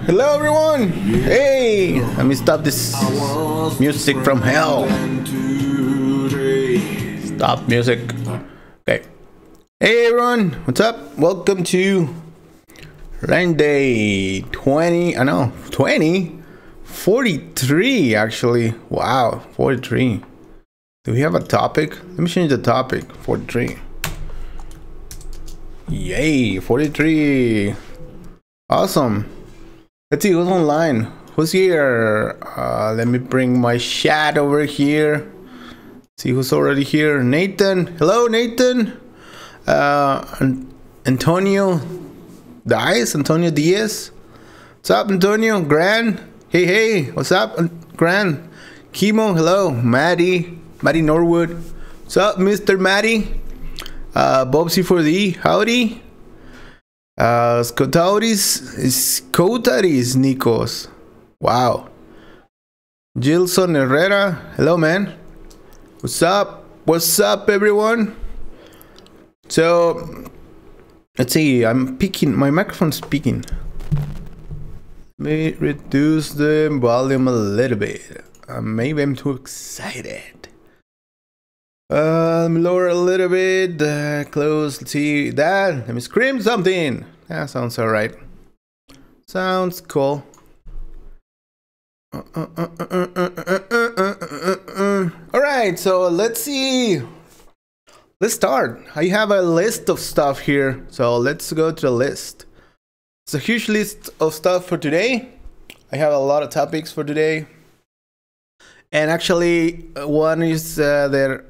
Hello everyone! Hey! Let me stop this music from hell. Stop music. Okay. Hey everyone! What's up? Welcome to LearnDay 43 actually. Wow, 43. Do we have a topic? Let me change the topic. 43. Yay, 43. Awesome. Let's see who's online. Who's here? Let me bring my chat over here. See who's already here. Nathan. Hello, Nathan. Antonio Diaz. Antonio Diaz. What's up, Antonio? Gran. Hey. What's up, Gran? Kimo. Hello. Maddie Norwood. What's up, Mr. Maddie? Bobsy for the howdy. Skotaris Nikos. Wow. Gilson Herrera. Hello, man. What's up? What's up, everyone? So let's see. I'm peaking. My microphone's peaking. Let me reduce the volume a little bit. Maybe I'm too excited. Lower a little bit, close, let's see that. Let me scream something. That sounds alright. Sounds cool. Alright, so let's see. Let's start. I have a list of stuff here, so let's go to the list. It's a huge list of stuff for today. I have a lot of topics for today. And actually, one is there.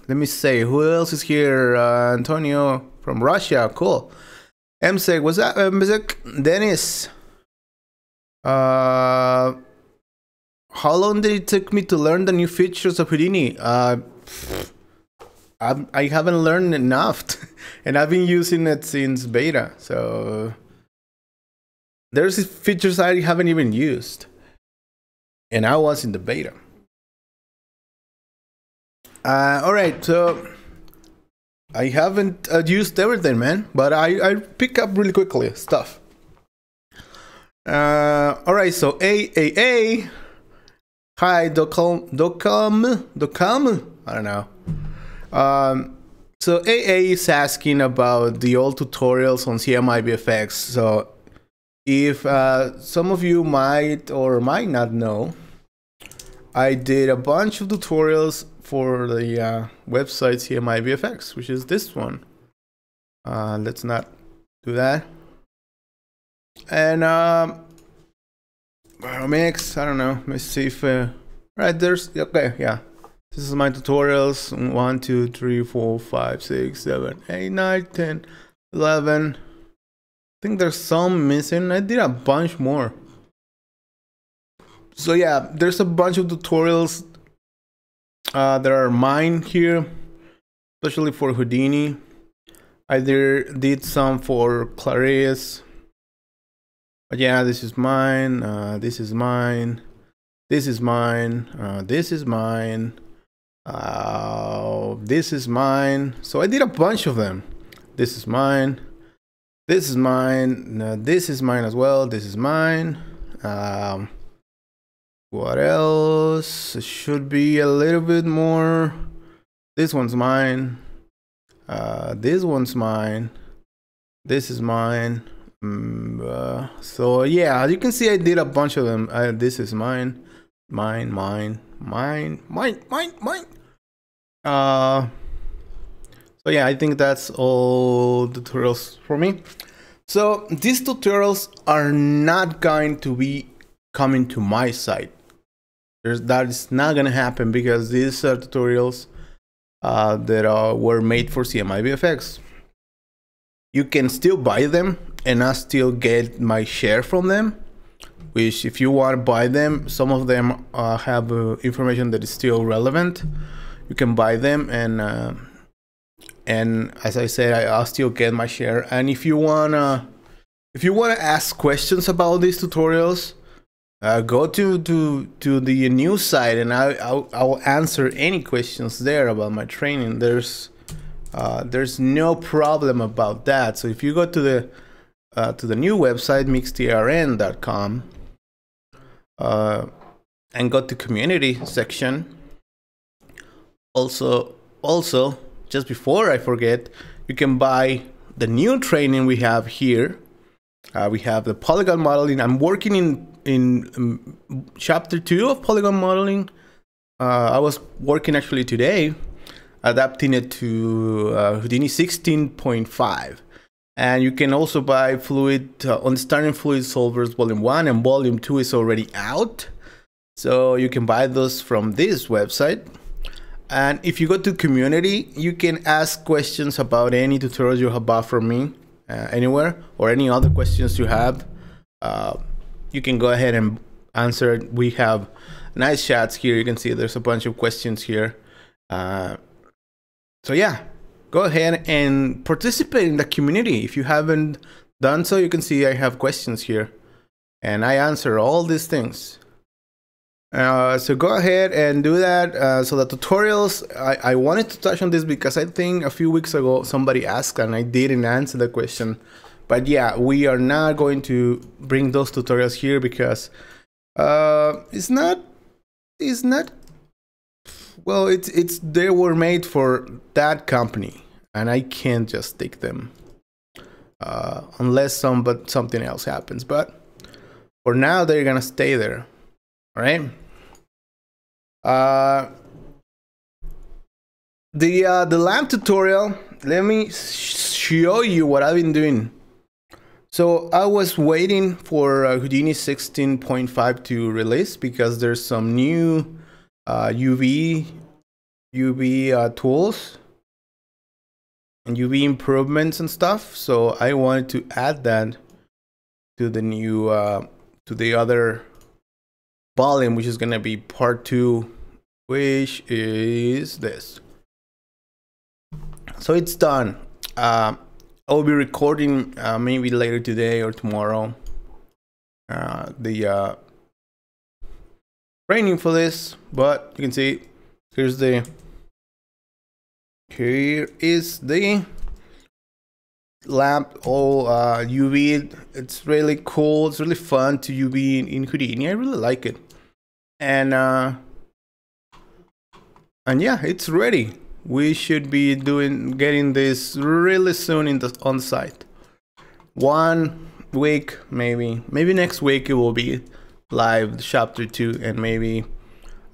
Let me say, who else is here? Antonio from Russia, cool. MSEC, what's up, MSEC? Dennis. How long did it take me to learn the new features of Houdini? I haven't learned enough, and I've been using it since beta. So there's features I haven't even used, and I was in the beta. Alright, so I haven't used everything, man, but I pick up really quickly stuff. Alright, so AAA. Hi, Docom. I don't know. So AA is asking about the old tutorials on CMI-VFX. So if some of you might or might not know, I did a bunch of tutorials for the website CMI-VFX, which is this one. Let's not do that. And mix, I don't know. Let's see if right there's okay, yeah. This is my tutorials. 1, 2, 3, 4, 5, 6, 7, 8, 9, 10, 11. I think there's some missing. I did a bunch more. So yeah, there's a bunch of tutorials. There are mine here, especially for Houdini. I did some for Clarice. But yeah, this is mine. This is mine. This is mine. This is mine. This is mine. So I did a bunch of them. This is mine. This is mine. This is mine as well. This is mine. What else? It should be a little bit more. This one's mine. This one's mine. This is mine. So yeah, you can see I did a bunch of them. This is mine. Mine. So yeah, I think that's all the tutorials for me. So these tutorials are not going to be coming to my site. That is not gonna happen because these are tutorials that were made for CMI-VFX. You can still buy them and I still get my share from them, which if you want to buy them, some of them have information that is still relevant. You can buy them, and as I said, I'll still get my share. And if you wanna ask questions about these tutorials, go to the news site, and I'll answer any questions there about my training. There's no problem about that. So if you go to the to the new website, mixtrn.com, and go to community section. Also, just before I forget, you can buy the new training we have here. We have the Polygon Modeling. I'm working in chapter 2 of Polygon Modeling. I was working actually today, adapting it to Houdini 16.5. And you can also buy Fluid on Starting Fluid Solvers Volume 1, and Volume 2 is already out. So you can buy those from this website. And if you go to community, you can ask questions about any tutorials you have bought from me anywhere, or any other questions you have. You can go ahead and answer it. We have nice chats here. You can see there's a bunch of questions here. So yeah, go ahead and participate in the community. If you haven't done so, you can see I have questions here and I answer all these things. So go ahead and do that. So the tutorials, I wanted to touch on this because I think a few weeks ago somebody asked and I didn't answer the question. But yeah, we are not going to bring those tutorials here because it's not well, they were made for that company, and I can't just take them unless something else happens. But for now, they're gonna stay there. All right. The lamp tutorial. Let me show you what I've been doing. So I was waiting for Houdini 16.5 to release because there's some new UV tools and UV improvements and stuff. So I wanted to add that to the new to the other volume, which is gonna be part 2, which is this. So it's done. I'll be recording maybe later today or tomorrow the training for this, but you can see here is the lamp, all UV. It's really cool. It's really fun to UV in Houdini. I really like it. And yeah, it's ready. We should be getting this really soon on site. 1 week, maybe next week it will be live, chapter 2, and maybe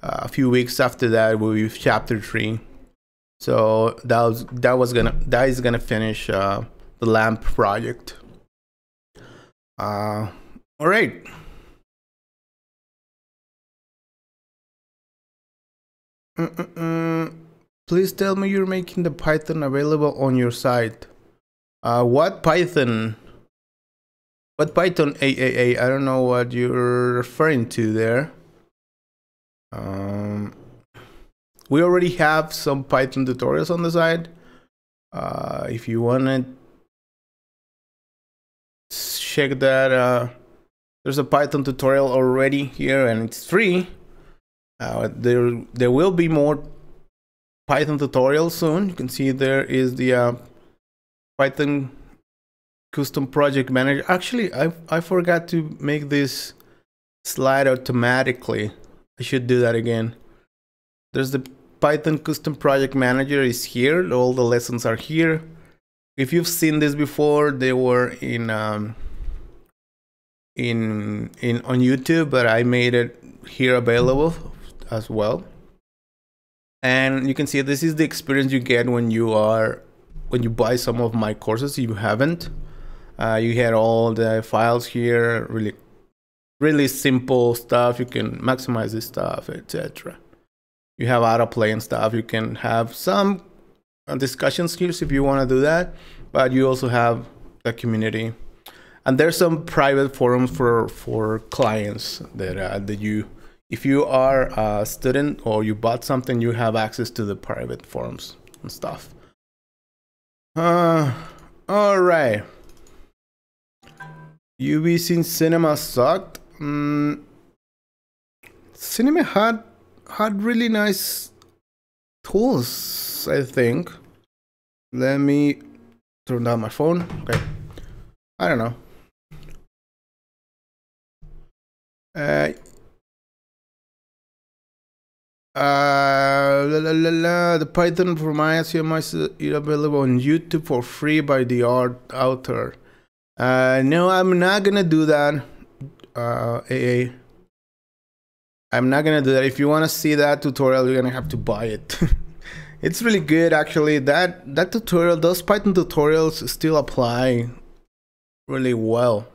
a few weeks after that will be chapter 3. So that is gonna finish the lamp project. All right. Please tell me you're making the Python available on your site. What Python? What Python AAA? I don't know what you're referring to there. We already have some Python tutorials on the side. If you want to check that, there's a Python tutorial already here and it's free. There will be more Python tutorials soon. You can see there is the Python custom project manager. Actually, I forgot to make this slide automatically. I should do that again. There's the Python custom project manager is here. All the lessons are here. If you've seen this before, they were on YouTube, but I made it here available as well. And you can see this is the experience you get when you buy some of my courses. If you haven't, you get all the files here, really simple stuff. You can maximize this stuff, etc. You have autoplay and stuff. You can have some discussions here if you want to do that, but you also have the community, and there's some private forums for clients that you, if you are a student or you bought something, you have access to the private forums and stuff. All right. UV since Cinema sucked. Cinema had really nice tools, I think. Let me turn down my phone. Okay. I don't know. The Python for my CMI is available on YouTube for free by the author. No, I'm not gonna do that. AA. I'm not gonna do that. If you want to see that tutorial, you're gonna have to buy it. It's really good, actually. That tutorial, those Python tutorials still apply really well.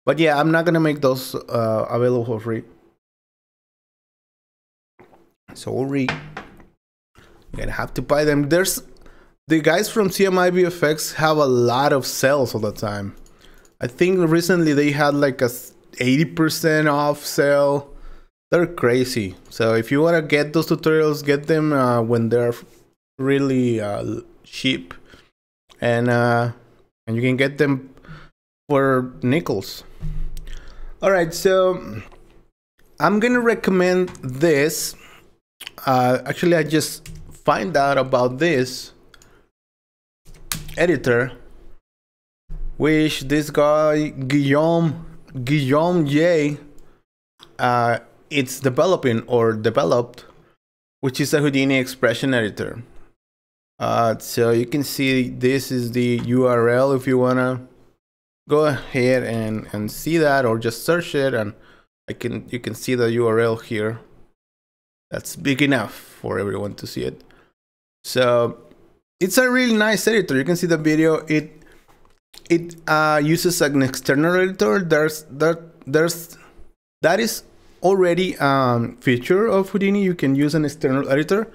But yeah, I'm not gonna make those available for free. Sorry, you're gonna have to buy them. There's the guys from CMI VFX have a lot of sales all the time. I think recently they had like a 80% off sale. They're crazy. So if you want to get those tutorials, get them when they're really cheap, and you can get them for nickels. All right, so I'm gonna recommend this. Actually, I just find out about this editor, which this guy Guillaume J. It's developing or developed, which is a Houdini expression editor. So you can see this is the URL if you wanna go ahead and see that, or just search it, and you can see the URL here. That's big enough for everyone to see it. So it's a really nice editor. You can see the video. It uses an external editor. That is already feature of Houdini. You can use an external editor,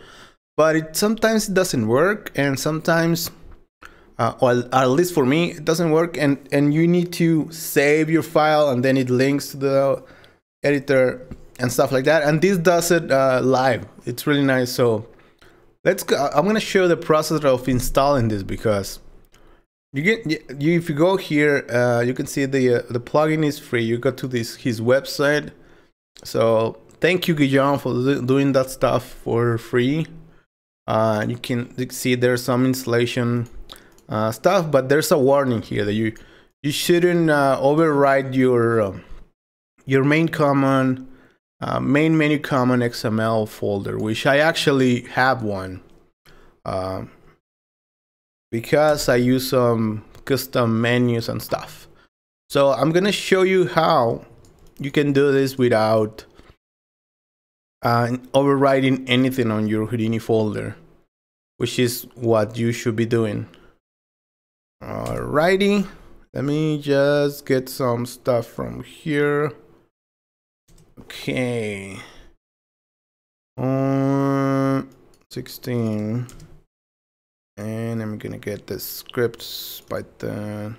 but sometimes it doesn't work, and sometimes or at least for me it doesn't work, and you need to save your file and then it links to the editor and stuff like that, and this does it live. It's really nice. So let's go. I'm gonna show the process of installing this, because if you go here, you can see the plugin is free. You go to his website. So thank you, Guillaume, for doing that stuff for free. You can see there's some installation stuff, but there's a warning here that you shouldn't override your main common main menu common XML folder, which I actually have one because I use some custom menus and stuff. So I'm gonna show you how you can do this without overriding anything on your Houdini folder, which is what you should be doing. Alrighty, let me just get some stuff from here. Okay, 16, and I'm gonna get the scripts Python.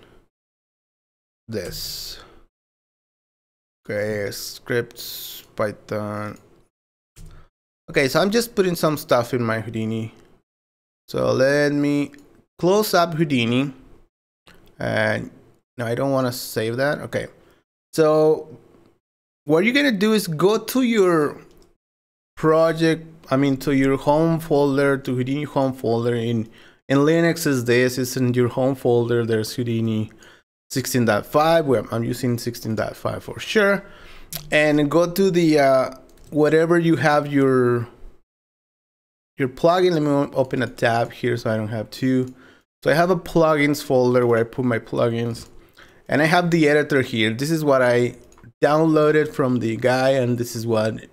This. Okay, scripts Python. Okay, so I'm just putting some stuff in my Houdini. So let me close up Houdini. And no, I don't want to save that. Okay, so what you're gonna do is go to your project, to your home folder, to Houdini home folder. In Linux is this, it's in your home folder. There's Houdini 16.5, where I'm using 16.5 for sure, and go to the whatever you have your plugin. Let me open a tab here so I don't have two. So I have a plugins folder where I put my plugins, and I have the editor here. This is what I downloaded from the guy, and this is what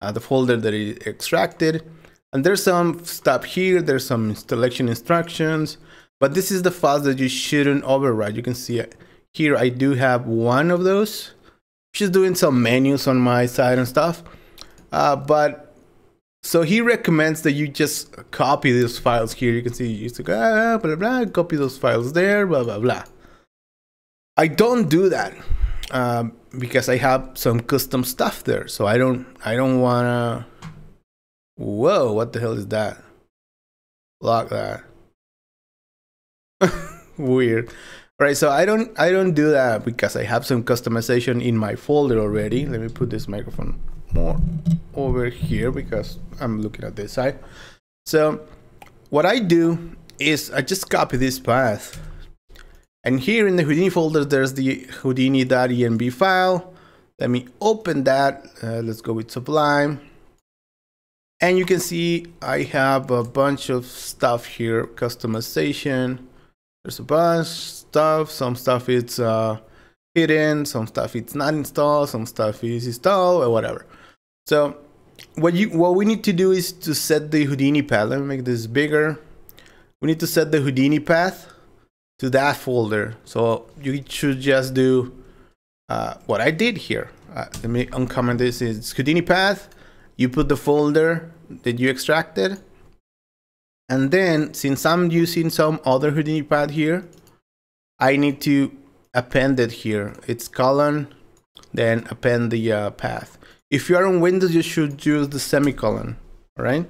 the folder that he extracted. And there's some stuff here. There's some installation instructions, but this is the files that you shouldn't override. You can see here I do have one of those. Just doing some menus on my side and stuff. But so he recommends that you just copy these files here. You can see you used to go blah blah, copy those files there, blah blah blah. I don't do that because I have some custom stuff there. So I don't wanna. Whoa, what the hell is that? Lock that. Weird. All right, so I don't do that because I have some customization in my folder already. Let me put this microphone more over here because I'm looking at this side. So what I do is I just copy this path, and here in the Houdini folder there's the Houdini.env file. Let me open that. Let's go with Sublime. And you can see I have a bunch of stuff here. Customization. There's a bunch of stuff. Some stuff it's hidden. Some stuff it's not installed. Some stuff is installed or whatever. So what we need to do is to set the Houdini path. Let me make this bigger. We need to set the Houdini path to that folder. So you should just do what I did here. Let me uncomment this. It's Houdini Path. You put the folder that you extracted. And then, since I'm using some other Houdini Path here, I need to append it here. It's colon, then append the path. If you are on Windows, you should use the semicolon, all right?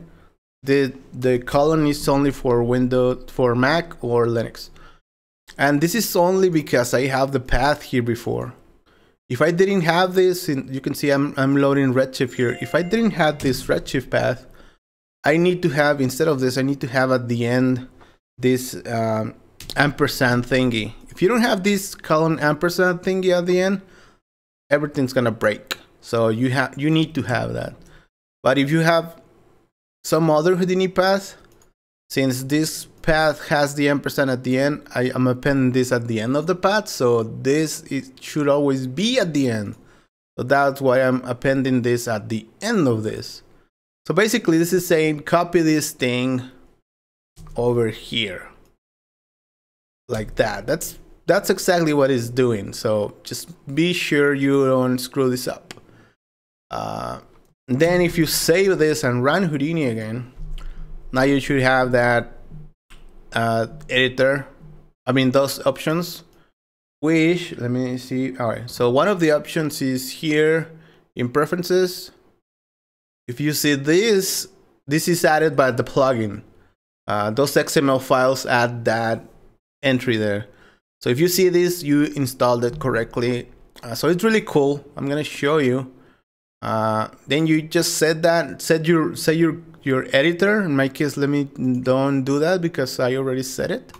The colon is only for Windows, for Mac or Linux. And this is only because I have the path here before. If I didn't have this, you can see I'm loading Redshift here. If I didn't have this Redshift path, I need to have, instead of this, I need to have at the end this ampersand thingy. If you don't have this colon ampersand thingy at the end, everything's gonna break. So you need to have that. But if you have some other Houdini path, since this path has the ampersand at the end, I am appending this at the end of the path, so this should always be at the end. So that's why I'm appending this at the end of this. So basically this is saying copy this thing over here. Like that. That's exactly what it's doing. So just be sure you don't screw this up. Then if you save this and run Houdini again, now you should have that editor. I mean those options. Which, let me see. All right. So one of the options is here in preferences. If you see this is added by the plugin. Those XML files add that entry there. So if you see this, you installed it correctly. So it's really cool. I'm gonna show you. Then you just set your editor. In my case, let me don't do that because I already set it.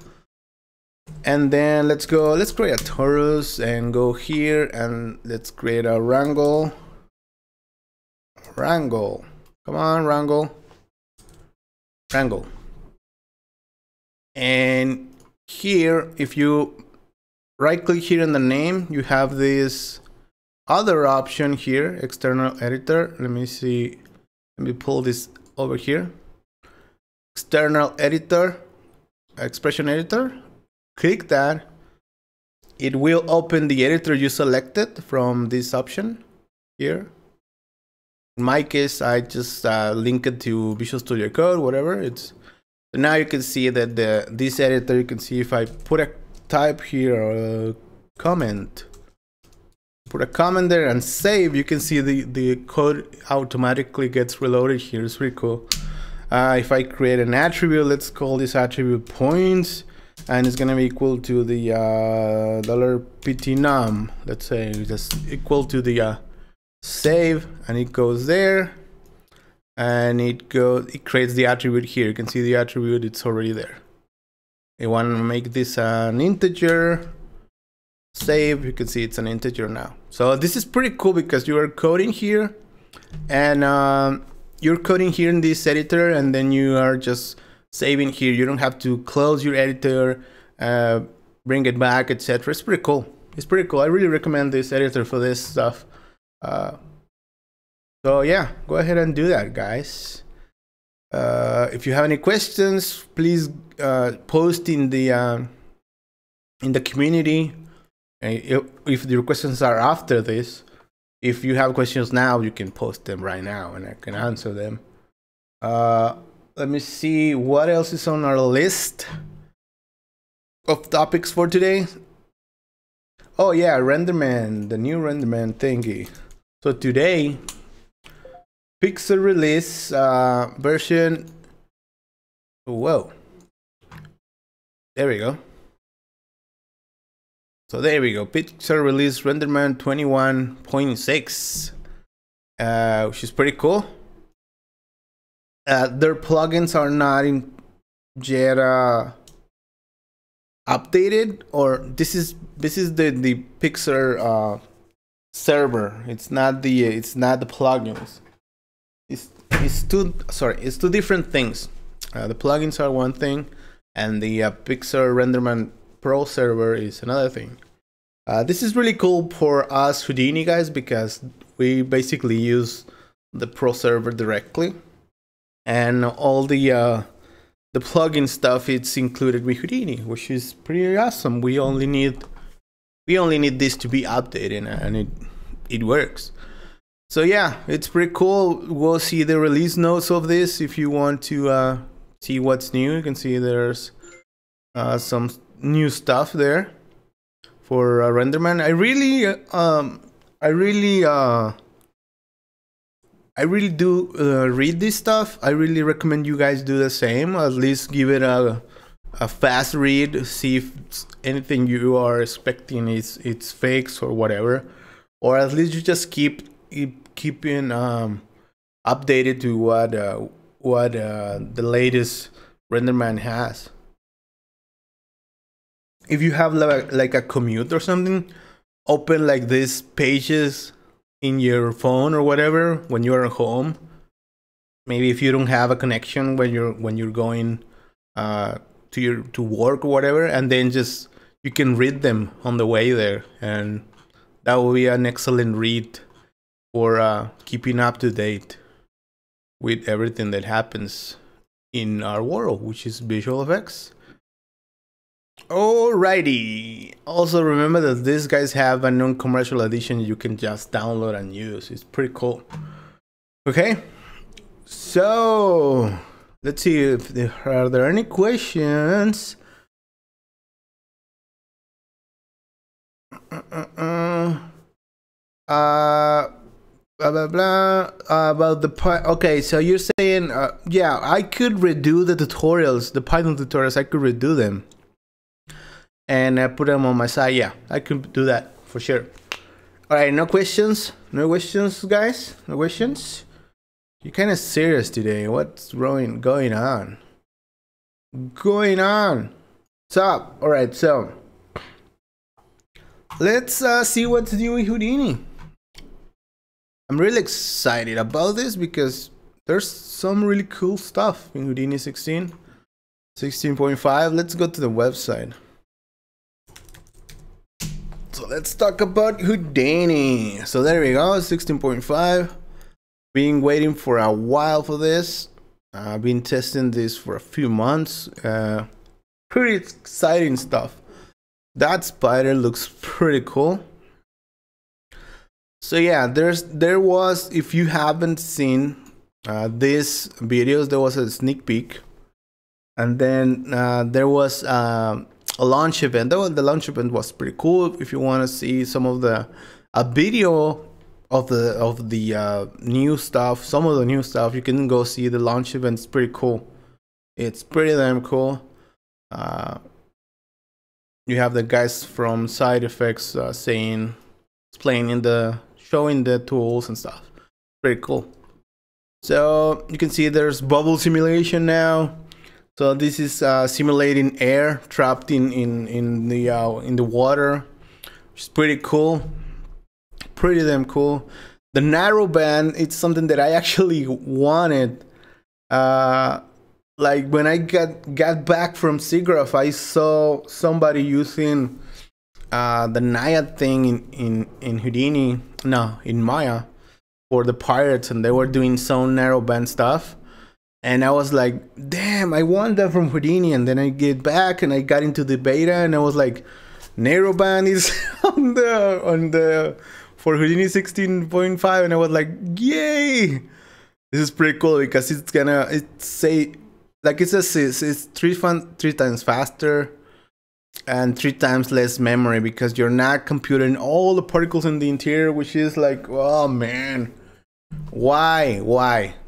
And then let's create a torus and go here and let's create a wrangle. Come on, wrangle. And here, if you right click here in the name, you have this other option here, external editor. Let me see. Let me pull this over here. External editor, expression editor. Click that. It will open the editor you selected from this option here. In my case, I just link it to Visual Studio Code, whatever. So now you can see that this editor, you can see if I put a type here or a comment, put a comment there and save, you can see the code automatically gets reloaded here. It's pretty cool. If I create an attribute, let's call this attribute points, and it's gonna be equal to the $ptnum. Let's say just equal to the save, and it goes there, and it creates the attribute here. You can see the attribute, it's already there. I want to make this an integer. Save, you can see it's an integer now. So this is pretty cool because you are coding here, and you're coding here in this editor, and then you are just saving here. You don't have to close your editor, bring it back, etc. It's pretty cool. It's pretty cool. I really recommend this editor for this stuff. So yeah, go ahead and do that, guys. If you have any questions, please post in the community. If the questions are after this, if you have questions now, you can post them right now and I can answer them. Let me see what else is on our list of topics for today. Oh yeah, RenderMan, the new RenderMan thingy. So today, Pixel release version. Whoa. There we go. So there we go. Pixel release RenderMan 21.6, which is pretty cool. Their plugins are not yet updated, or this is the Pixel server. It's not the plugins. It's two different things. The plugins are one thing, and the Pixar Renderman Pro server is another thing. This is really cool for us Houdini guys because we basically use the Pro server directly, and all the plugin stuff it's included with Houdini, which is pretty awesome. We only need this to be updated, and it works. So yeah, it's pretty cool. We'll see the release notes of this. If you want to see what's new, you can see there's some new stuff there for Renderman. I really do read this stuff. I really recommend you guys do the same. At least give it a fast read. See if anything you are expecting it's fakes or whatever, or at least you just keeping updated to what the latest Renderman has. If you have like a commute or something, open like these pages in your phone or whatever when you're at home. Maybe if you don't have a connection when you're going to work or whatever, and then just you can read them on the way there, and that will be an excellent read for keeping up to date with everything that happens in our world, which is visual effects. Alrighty. Also remember that these guys have a non-commercial edition you can just download and use. It's pretty cool. Okay, so let's see if there are any questions. Blah blah blah about the okay, so you're saying yeah, I could redo the tutorials, the Python tutorials. I could redo them and put them on my site. Yeah, I could do that for sure. All right, no questions, guys, no questions. You're kind of serious today. What's going on? What's up? All right, so let's see what's new in Houdini. I'm really excited about this because there's some really cool stuff in Houdini 16.5. Let's go to the website. So let's talk about Houdini. So there we go, 16.5. Been waiting for a while for this. I've been testing this for a few months. Pretty exciting stuff. That spider looks pretty cool. So yeah, there was, if you haven't seen these videos, there was a sneak peek, and then there was a launch event. The launch event was pretty cool. If you want to see some of a video of the new stuff, some of the new stuff, you can go see the launch event. It's pretty cool. It's pretty damn cool. You have the guys from Side Effects explaining showing the tools and stuff. Pretty cool. So you can see there's bubble simulation now. So this is simulating air trapped in the water. Which is pretty cool. Pretty damn cool. The narrow band, it's something that I actually wanted. Like when I got back from SIGGRAPH, I saw somebody using the Naiad thing in Houdini, no, in Maya, for the pirates, and they were doing some narrow band stuff, and I was like, damn, I want that from Houdini. And then I get back and I got into the beta, and I was like, narrow band is on the for Houdini 16.5, and I was like, yay, this is pretty cool because it's three times faster and 3 times less memory, because you're not computing all the particles in the interior, which is like, oh man, why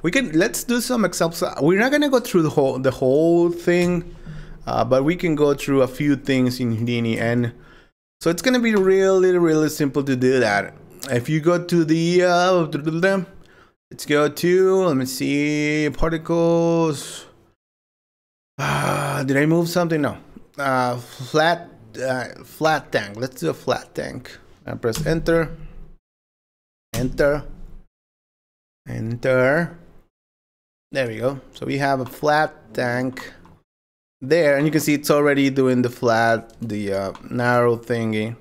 let's do some examples. We're not gonna go through the whole thing, but we can go through a few things in Houdini, and so it's gonna be really simple to do that. If you go to the let's go to, let me see, particles. Did I move something? No. Flat tank. Let's do a flat tank. And press enter. enter, enter. There we go. So we have a flat tank there, and you can see it's already doing the flat, the narrow thingy.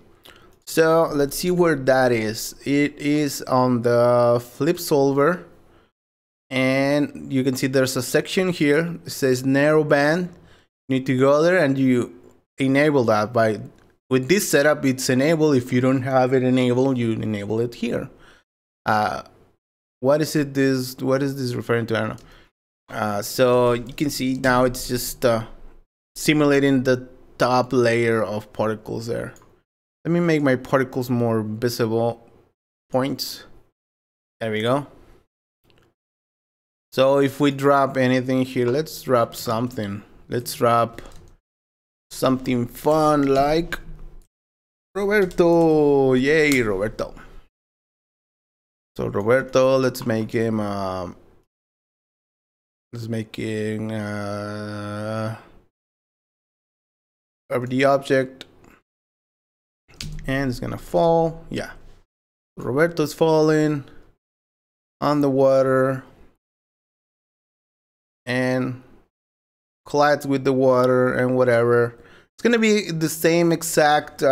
So let's see where that is. It is on the flip solver, and you can see there's a section here. It says narrow band. You need to go there and you enable that. With this setup, it's enabled. If you don't have it enabled, you enable it here. What is this referring to? I don't know. So you can see now it's just simulating the top layer of particles there. Let me make my particles more visible points. There we go. So if we drop anything here, let's drop something. Let's drop something fun like Roberto. Yay, Roberto. So Roberto, let's make him the object, and it's gonna fall. Yeah, Roberto's falling on the water and collides with the water and whatever. It's gonna be the same exact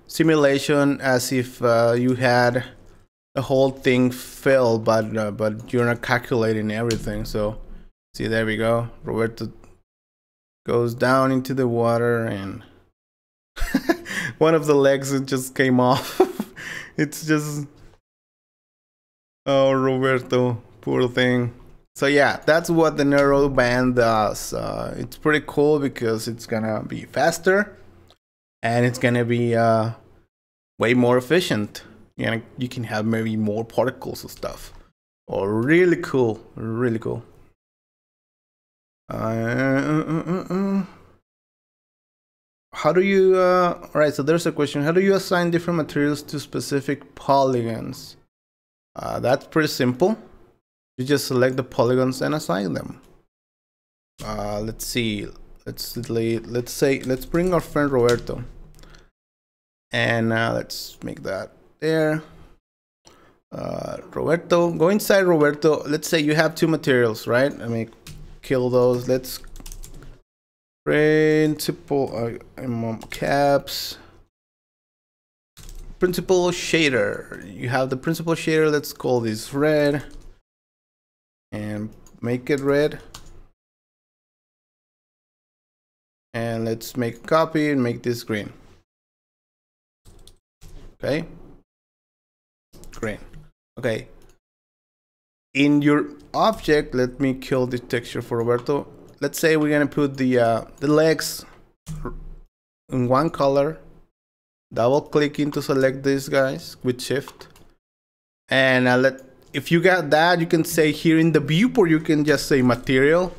simulation as if you had the whole thing fill, but you're not calculating everything. So see, there we go. Roberto goes down into the water, and one of the legs just came off. It's just, oh, Roberto, poor thing. So yeah, that's what the narrow band does. It's pretty cool because it's gonna be faster and it's gonna be way more efficient. You can have maybe more particles and stuff. Oh, really cool, really cool. How do you all right, so there's a question. How do you assign different materials to specific polygons? That's pretty simple. You just select the polygons and assign them. Let's see. Let's bring our friend Roberto, and let's make that there. Roberto, go inside Roberto. Let's say you have two materials, right? Let me kill those. Let's principal caps. Principal shader. You have the principal shader. Let's call this red and make it red. And let's make a copy and make this green. Okay. Green. Okay. In your object, let me kill the texture for Roberto. Let's say we're gonna put the legs in one color. Double clicking to select these guys with shift. And if you got that, you can say here in the viewport, you can just say material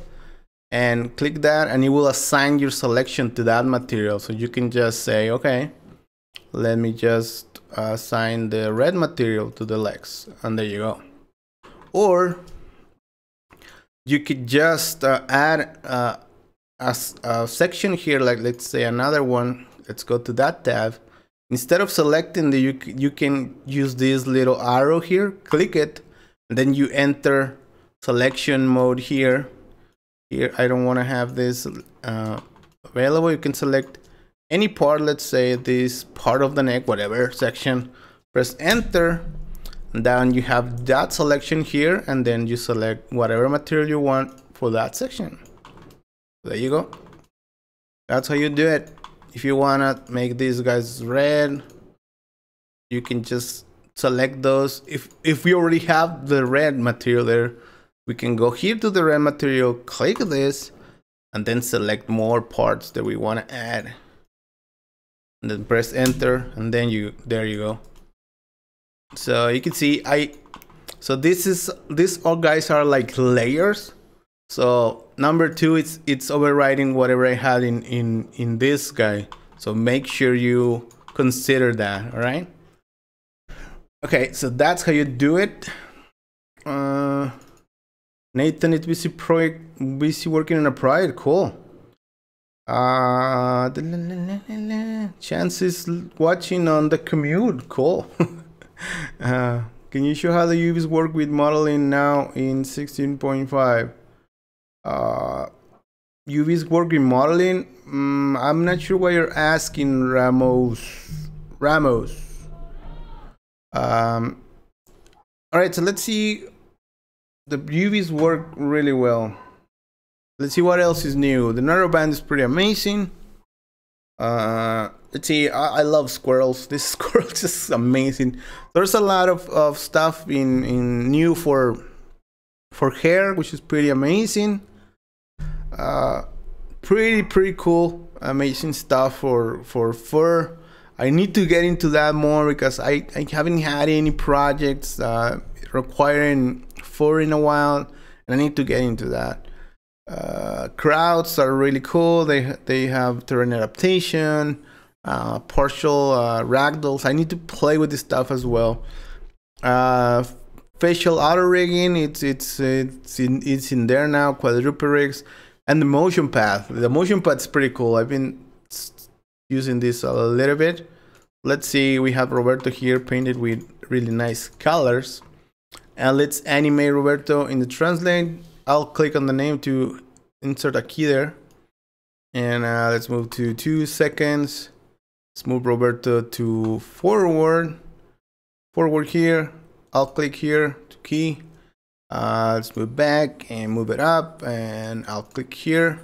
and click that, and it will assign your selection to that material. So you can just say, okay, let me just assign the red material to the legs, and there you go. Or you could just add a section here, like let's say another one. Let's go to that tab. Instead of selecting you can use this little arrow here, click it, and then you enter selection mode here. Here, I don't want to have this available. You can select any part, let's say this part of the neck, whatever section, press enter, and then you have that selection here, and then you select whatever material you want for that section. There you go. That's how you do it. If you want to make these guys red, you can just select those. If we already have the red material there, we can go here to the red material, click this, and then select more parts that we want to add. And then press enter, and then there you go. So you can see so these all guys are like layers. So number two, it's overriding whatever I had in this guy. So make sure you consider that. All right. Okay, so that's how you do it. Nathan is busy working on a project. Cool. Chance is watching on the commute. Cool. Can you show how the UVs work with modeling now in 16.5? UVs work with modeling? I'm not sure why you're asking, Ramos. All right, so let's see. The UVs work really well. Let's see what else is new. The narrowband is pretty amazing. Let's see. I love squirrels. This squirrel is just amazing. There's a lot of stuff in new for hair, which is pretty amazing. Pretty cool. Amazing stuff for fur. I need to get into that more because I haven't had any projects requiring fur in a while, and I need to get into that. Crowds are really cool. They have terrain adaptation, partial ragdolls. I need to play with this stuff as well. Facial auto rigging, it's in there now. Quadruple rigs, and the motion path. The motion path is pretty cool. I've been using this a little bit. Let's see. We have Roberto here painted with really nice colors, and let's animate Roberto in the translate. I'll click on the name to insert a key there, and let's move to 2 seconds. Let's move Roberto to forward here. I'll click here to key. Let's move back and move it up, and I'll click here.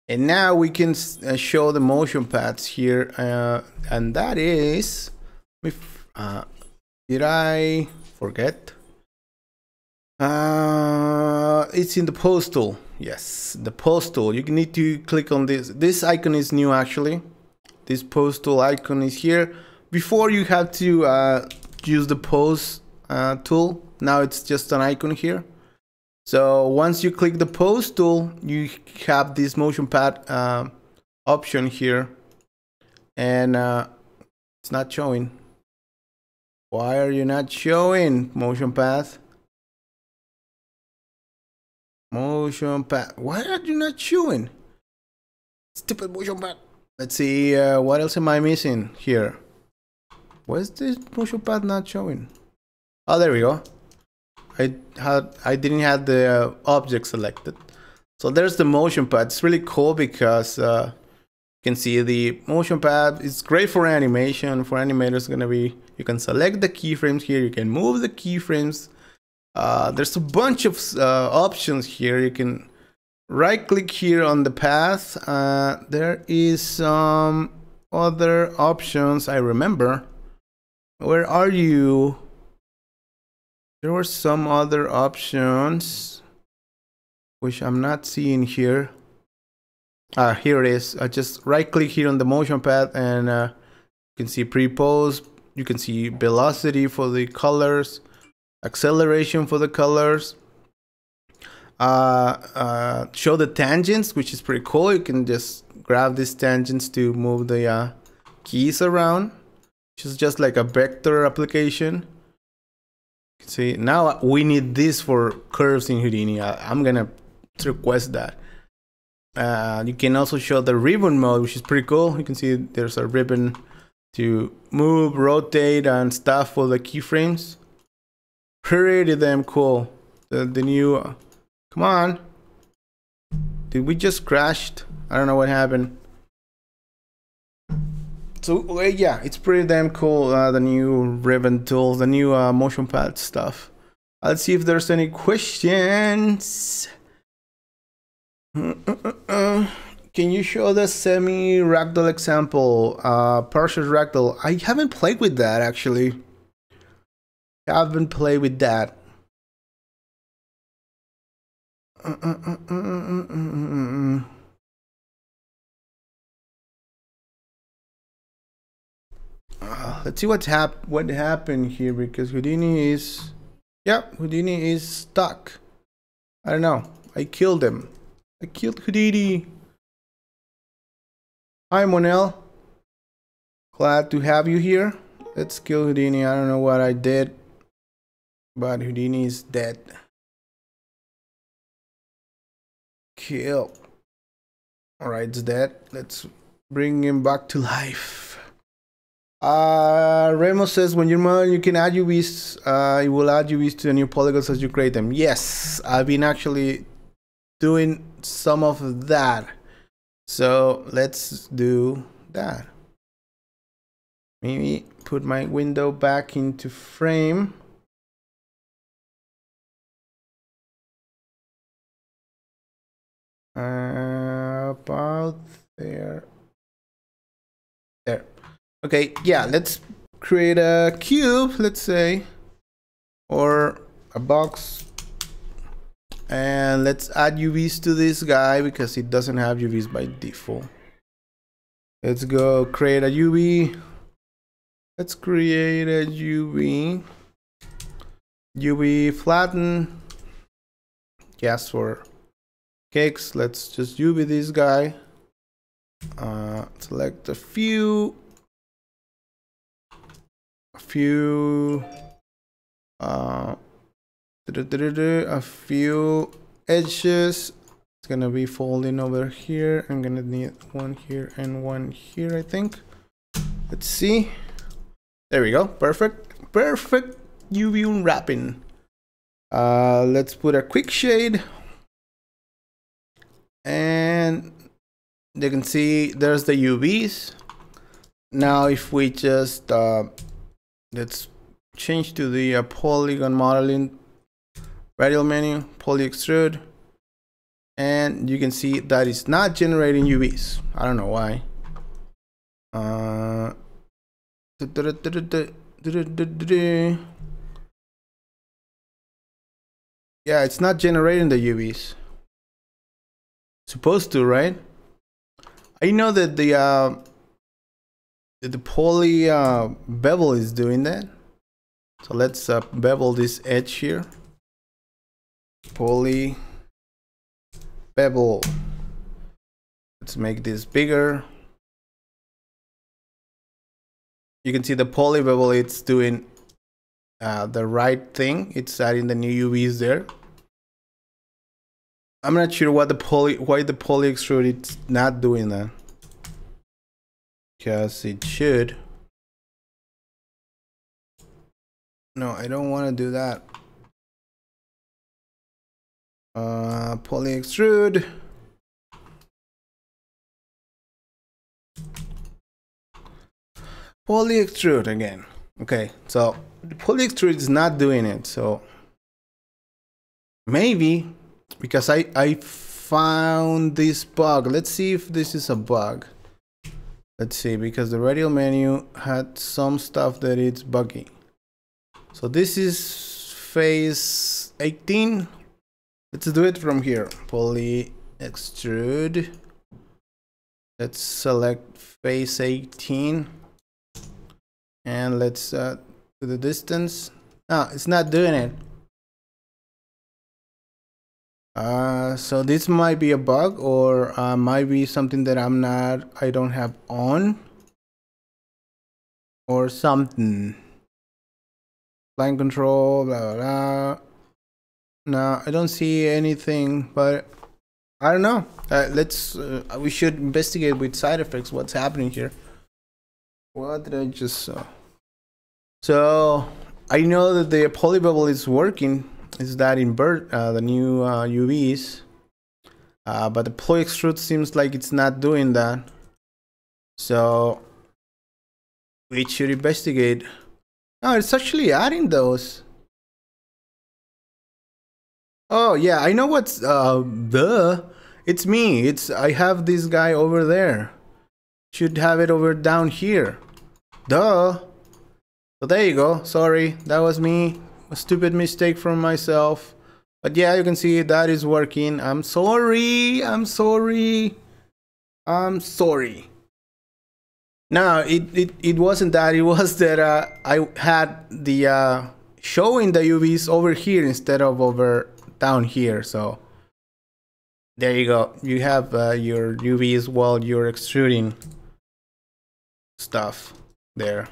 And now we can show the motion paths here, and that is, did I forget? It's in the pose tool. Yes, the pose tool. You need to click on this. This icon is new actually. This pose tool icon is here. Before you have to use the pose tool. Now it's just an icon here. So once you click the pose tool, you have this motion path option here, and it's not showing. Why are you not showing motion path? Motion path. Why are you not showing? Stupid motion path. Let's see. What else am I missing here? Why is this motion path not showing? Oh, there we go. I didn't have the object selected. So there's the motion path. It's really cool because you can see the motion path. It's great for animation. For animators, gonna be, you can select the keyframes here. You can move the keyframes. There's a bunch of options here. You can right click here on the path. There is some other options I remember. Where are you? There were some other options which I'm not seeing here. Here it is. I just right click here on the motion path, and you can see pre-pose. You can see velocity for the colors, acceleration for the colors. Show the tangents, which is pretty cool. You can just grab these tangents to move the keys around, which is just like a vector application. See, now we need this for curves in Houdini. I'm gonna request that. You can also show the ribbon mode, which is pretty cool. You can see there's a ribbon to move, rotate, and stuff for the keyframes. Pretty damn cool. The new, come on. Did we just crashed? I don't know what happened. So yeah, it's pretty damn cool. The new ribbon tools, the new motion path stuff. Let's see if there's any questions. Can you show the semi ragdoll example? Partial ragdoll. I haven't played with that actually. Haven't played with that. Let's see what happened here, because Houdini is, Houdini is stuck. I don't know. I killed him. I killed Houdini. Hi Monel. Glad to have you here. Let's kill Houdini. I don't know what I did, but Houdini is dead. Kill. Alright, it's dead. Let's bring him back to life. Remo says when you're modeling, you can add UVs. It will add UVs to the new polygons as you create them. Yes, I've been actually doing some of that. So let's do that. Maybe put my window back into frame. About there. There. Okay, yeah, let's create a cube, let's say, or a box. And let's add UVs to this guy because it doesn't have UVs by default. Let's go create a UV. Let's create a UV. UV flatten. Yes, for cakes. Let's just UV this guy. Select a few edges. It's gonna be folding over here. I'm gonna need one here and one here, I think. Let's see. There we go. Perfect. Perfect UV unwrapping. Let's put a quick shade. And you can see there's the UVs. Now if we just let's change to the Polygon Modeling radial menu, poly extrude, and you can see that it's not generating UVs. I don't know why. Yeah, it's not generating the UVs. Supposed to, right? I know that the poly bevel is doing that. So let's bevel this edge here. Poly bevel. Let's make this bigger. You can see the poly bevel, it's doing the right thing. It's adding the new UVs there. I'm not sure why the poly extrude it's not doing that. Because it should. No, I don't want to do that. Poly extrude. Poly extrude again. Okay, so the poly extrude is not doing it. So maybe because I found this bug. Let's see if this is a bug. Let's see, because the radial menu had some stuff that it's buggy. So this is phase 18. Let's do it from here. Poly extrude. Let's select phase 18. And let's do the distance. No, it's not doing it. So this might be a bug, or might be something that I don't have on, or something. Line control, blah, blah, blah. No, I don't see anything, but I don't know. We should investigate with side effects what's happening here. What did I just saw? So I know that the poly bevel is working. Is that invert the new UVs? But the poly extrude seems like it's not doing that. So we should investigate. Oh, it's actually adding those. Oh yeah, I know what's it's me. I have this guy over there. Should have it over down here. Duh. So there you go. Sorry, that was me. A stupid mistake from myself. But yeah, you can see that is working. I'm sorry. I'm sorry. I'm sorry. No, it wasn't that. It was that I had the showing the UVs over here instead of over down here. So there you go. You have your UVs while you're extruding stuff there,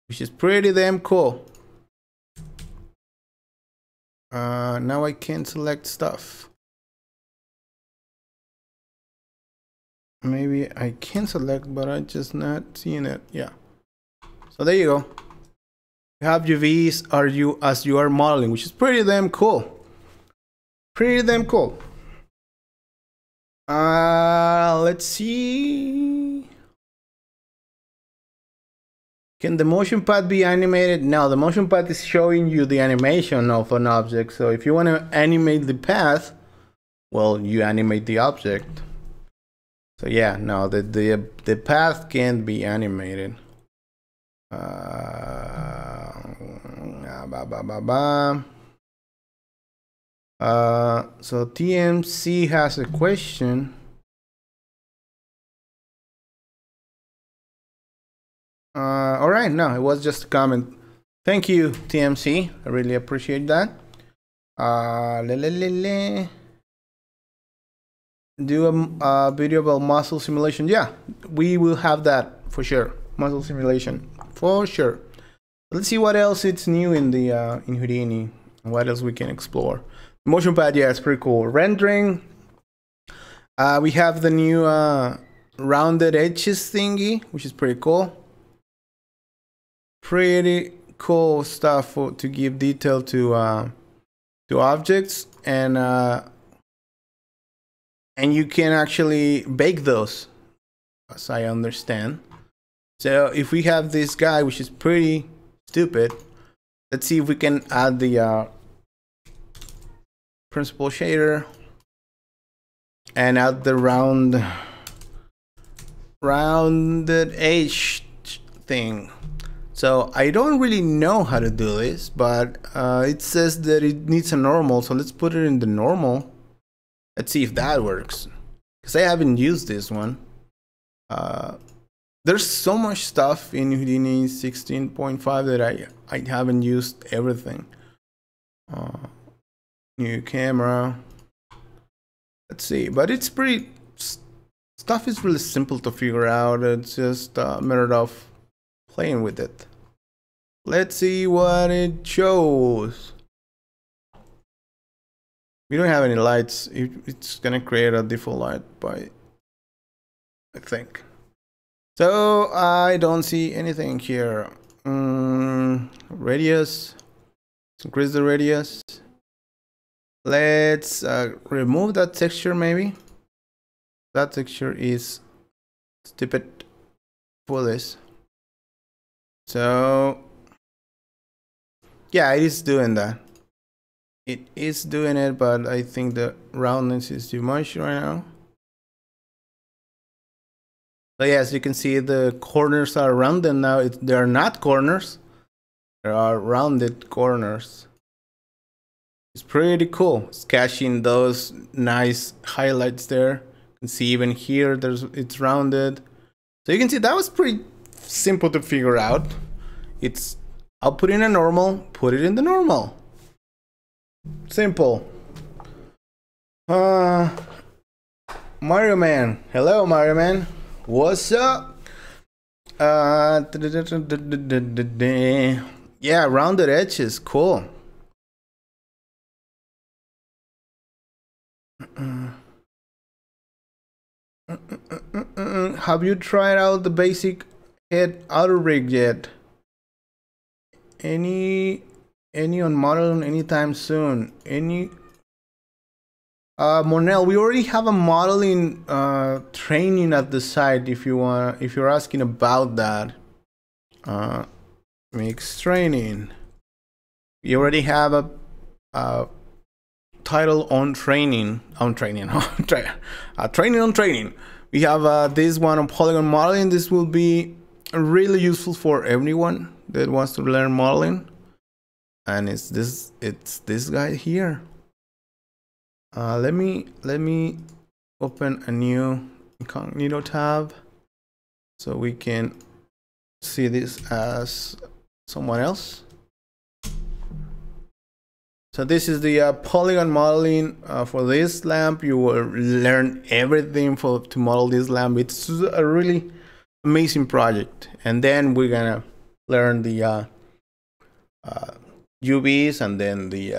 which is pretty damn cool. Now I can select stuff. Maybe I can select, but I'm just not seeing it. Yeah. So there you go. You have UVs as you are modeling, which is pretty damn cool. Pretty damn cool. Let's see. Can the motion path be animated? No, the motion path is showing you the animation of an object. So if you want to animate the path, well, you animate the object. So yeah, no, the path can't be animated. So TMC has a question. All right, no, it was just a comment. Thank you, TMC. I really appreciate that. Do a video about muscle simulation. Yeah, we will have that for sure. Muscle simulation for sure. Let's see what else it's new in the in Houdini. What else we can explore. Motion pad, yeah, it's pretty cool. Rendering. We have the new rounded edges thingy, which is pretty cool. Pretty cool stuff to give detail to objects, and you can actually bake those, as I understand. So if we have this guy, which is pretty stupid, let's see if we can add the principal shader and add the rounded edge thing. So I don't really know how to do this, but it says that it needs a normal, so let's put it in the normal. Let's see if that works, because I haven't used this one. There's so much stuff in Houdini 16.5 that I haven't used everything. New camera. Let's see, but it's pretty, stuff is really simple to figure out. It's just a matter of playing with it. Let's see what it shows. We don't have any lights. It's gonna create a default light by, I think. So I don't see anything here. Radius. Let's increase the radius. Let's remove that texture maybe. That texture is stupid for this. So yeah, it is doing that. It is doing it, but I think the roundness is too much right now. So yeah, as you can see, the corners are rounded now. They are not corners. There are rounded corners. It's pretty cool. It's catching those nice highlights there. You can see even here, it's rounded. So you can see that was pretty simple to figure out. I'll put in a normal, put it in the normal. Simple. Mario Man. Hello, Mario Man. What's up? Yeah, rounded edges. Cool. Have you tried out the basic head outer rig yet? Any on modeling anytime soon? Any? Monel, we already have a modeling training at the site. If you're asking about that, mix training. We already have a title on training. Training on training. We have this one on Polygon Modeling. This will be really useful for everyone that wants to learn modeling. And it's this guy here. Let me open a new incognito tab so we can see this as someone else. So this is the Polygon modeling for this lamp. You will learn everything to model this lamp. It's a really amazing project. And then we're gonna learn the UVs, and then the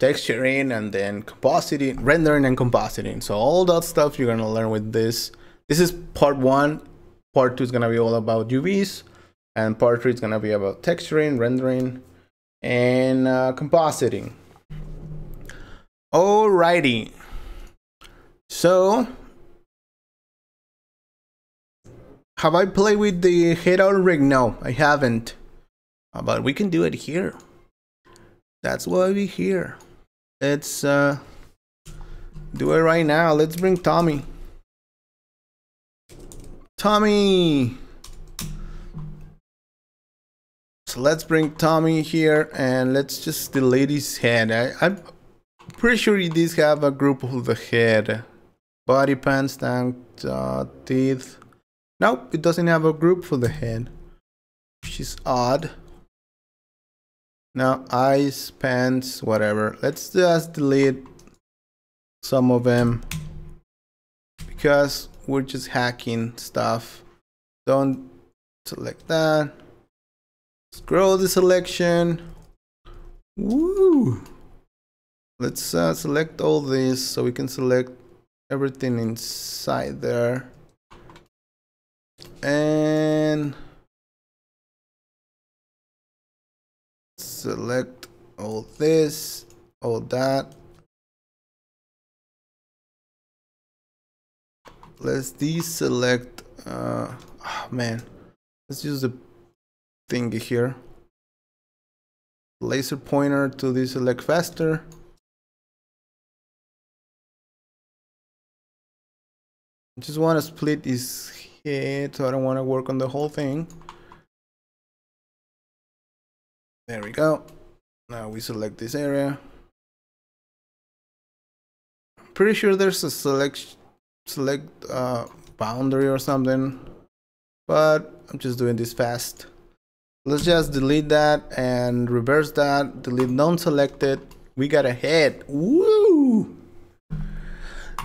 texturing, and then compositing, rendering and compositing. So all that stuff you're gonna learn with this This is part 1. Part 2 is going to be all about UVs, and part 3 is going to be about texturing, rendering, and compositing. Alrighty. So, have I played with the head out rig? No, I haven't. But we can do it here. That's why we're here. Let's do it right now. Let's bring Tommy. Tommy! So let's bring Tommy here and let's just delete his head. I'm pretty sure these have a group of the head. Body, pants, tank, teeth. Nope, it doesn't have a group for the head, which is odd. Now eyes, pants, whatever. Let's just delete some of them because we're just hacking stuff. Don't select that. Scroll the selection. Woo! Let's select all this so we can select everything inside there. And select all this, all that. Let's deselect, oh man, let's use the thing here. Laser pointer to deselect faster. I just want to split his head, so I don't want to work on the whole thing. There we go. Now we select this area. Pretty sure there's a select boundary or something, but I'm just doing this fast. Let's just delete that and reverse that. Delete non-selected. We got a head. Woo!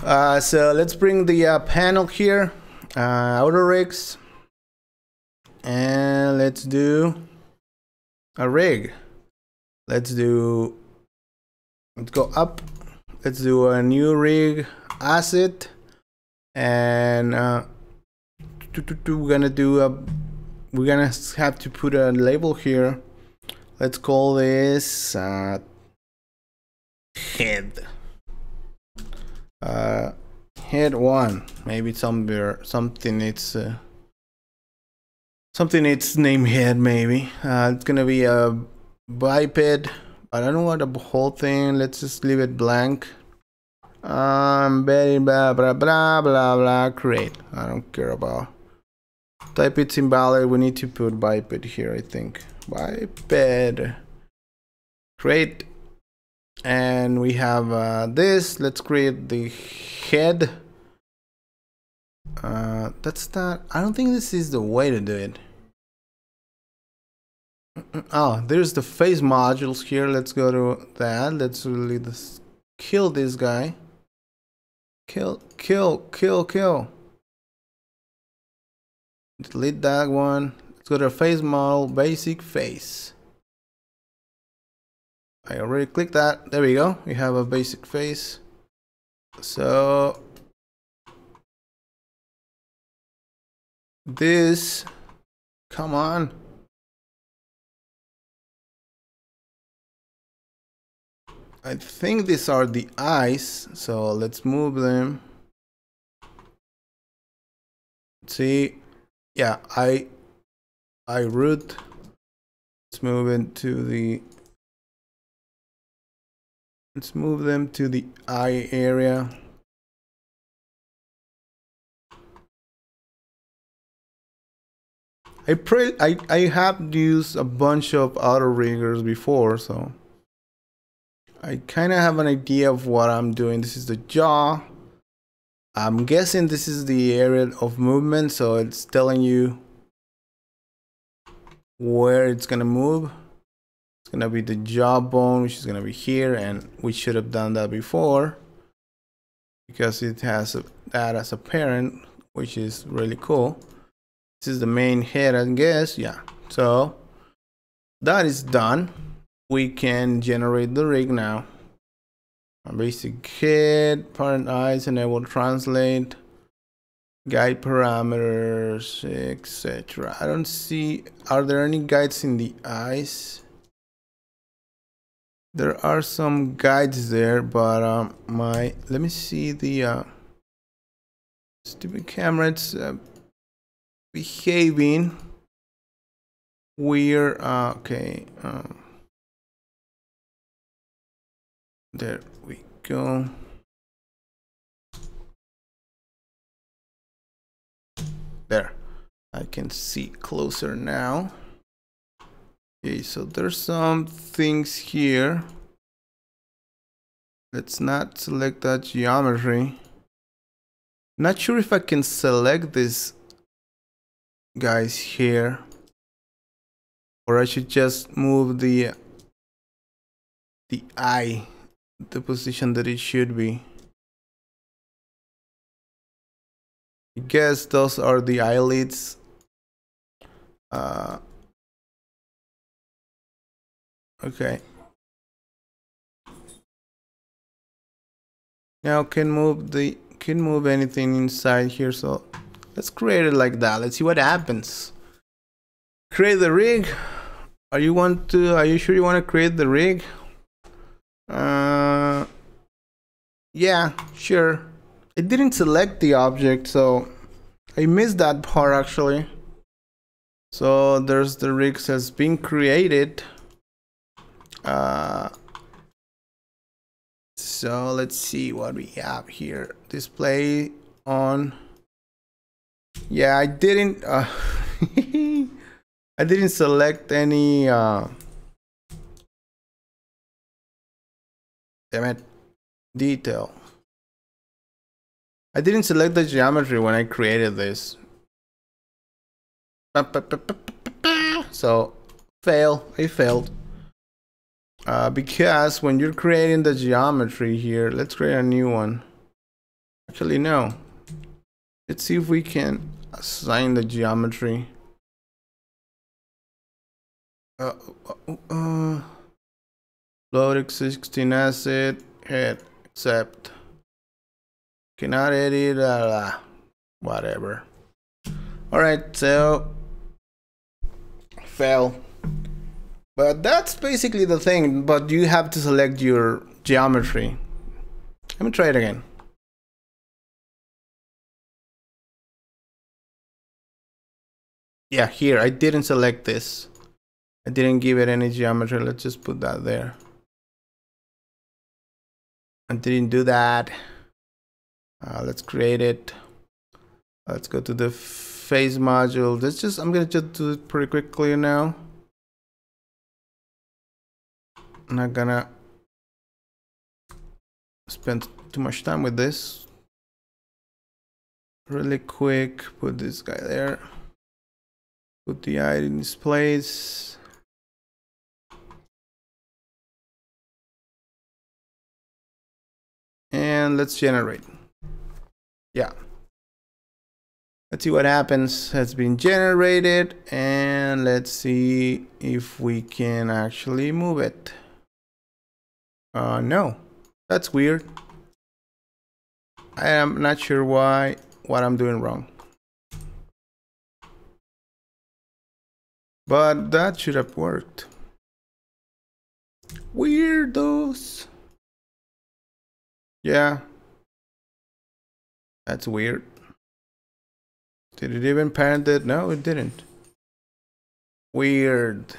So let's bring the panel here, outer rigs, and let's do a rig. Let's go up. Let's do a new rig asset, and we're gonna have to put a label here. Let's call this head. Head 1. Maybe something it's name head. Maybe it's gonna be a biped. I don't know what the whole thing. Let's just leave it blank. Very blah blah blah blah blah. Create. I don't care about. Type it's invalid. We need to put biped here. I think biped. Create. And we have this. Let's create the head. That's not. I don't think this is the way to do it. Oh, there's the face modules here. Let's go to that. Let's really just kill this guy. Kill. Delete that one. Let's go to face model, basic face. I already clicked that. There we go. We have a basic face. So this, come on. I think these are the eyes. So let's move them. See, yeah, I root. Let's move into the. Let's move them to the eye area. I have used a bunch of auto riggers before, so I kind of have an idea of what I'm doing. This is the jaw. I'm guessing this is the area of movement, so it's telling you where it's gonna move. It's gonna be the jawbone, which is gonna be here, and we should have done that before because it has that as a parent, which is really cool. This is the main head, I guess. Yeah, so that is done. We can generate the rig now. A basic head, parent eyes, enable translate. guide parameters, etc. I don't see, are there any guides in the eyes? There are some guides there, but let me see the stupid camera. It's behaving weird. Okay, there we go. There, I can see closer now. Okay, so there's some things here. Let's not select that geometry. Not sure if I can select this guys here, or I should just move the eye, the position that it should be. I guess those are the eyelids. Okay. Now can move anything inside here, so let's create it like that. Let's see what happens. Create the rig. Are you sure you want to create the rig? Yeah, sure. It didn't select the object, so I missed that part actually. So there's the rig has been created. So let's see what we have here. Display on. Yeah, I didn't I didn't select any damn it, detail. I didn't select the geometry when I created this. So I failed. Because when you're creating the geometry here, let's create a new one. Actually, no. Let's see if we can assign the geometry. Load existing asset, head, accept. Cannot edit, whatever. Alright, so fail. But that's basically the thing, but you have to select your geometry. Let me try it again. Yeah, here, I didn't select this. I didn't give it any geometry. Let's just put that there. I didn't do that. Let's create it. Let's go to the face module. I'm gonna just do it pretty quickly now. I'm not gonna spend too much time with this. Really quick, put this guy there. Put the eye in its place. And let's generate. Yeah. Let's see what happens. Has been generated, and let's see if we can actually move it. No, that's weird. I am not sure what I'm doing wrong. But that should have worked. Weirdos. Yeah. That's weird. Did it even parent it? No, it didn't. Weird.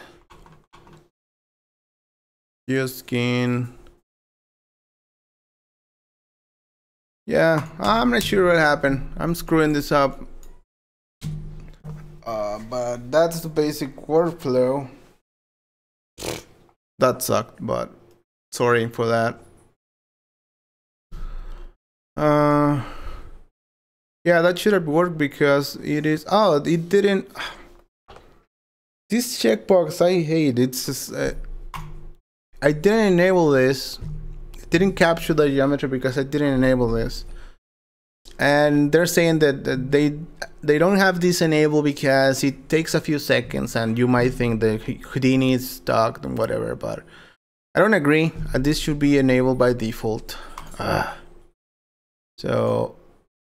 Just skin. Yeah, I'm not sure what happened. I'm screwing this up. But that's the basic workflow. That sucked, but sorry for that. Yeah, that should have worked because it is. Oh, it didn't. This checkbox I hate. It's just, I didn't enable this. It didn't capture the geometry because I didn't enable this. And they're saying that they don't have this enabled because it takes a few seconds, and you might think that Houdini is stuck and whatever, but I don't agree. This should be enabled by default. So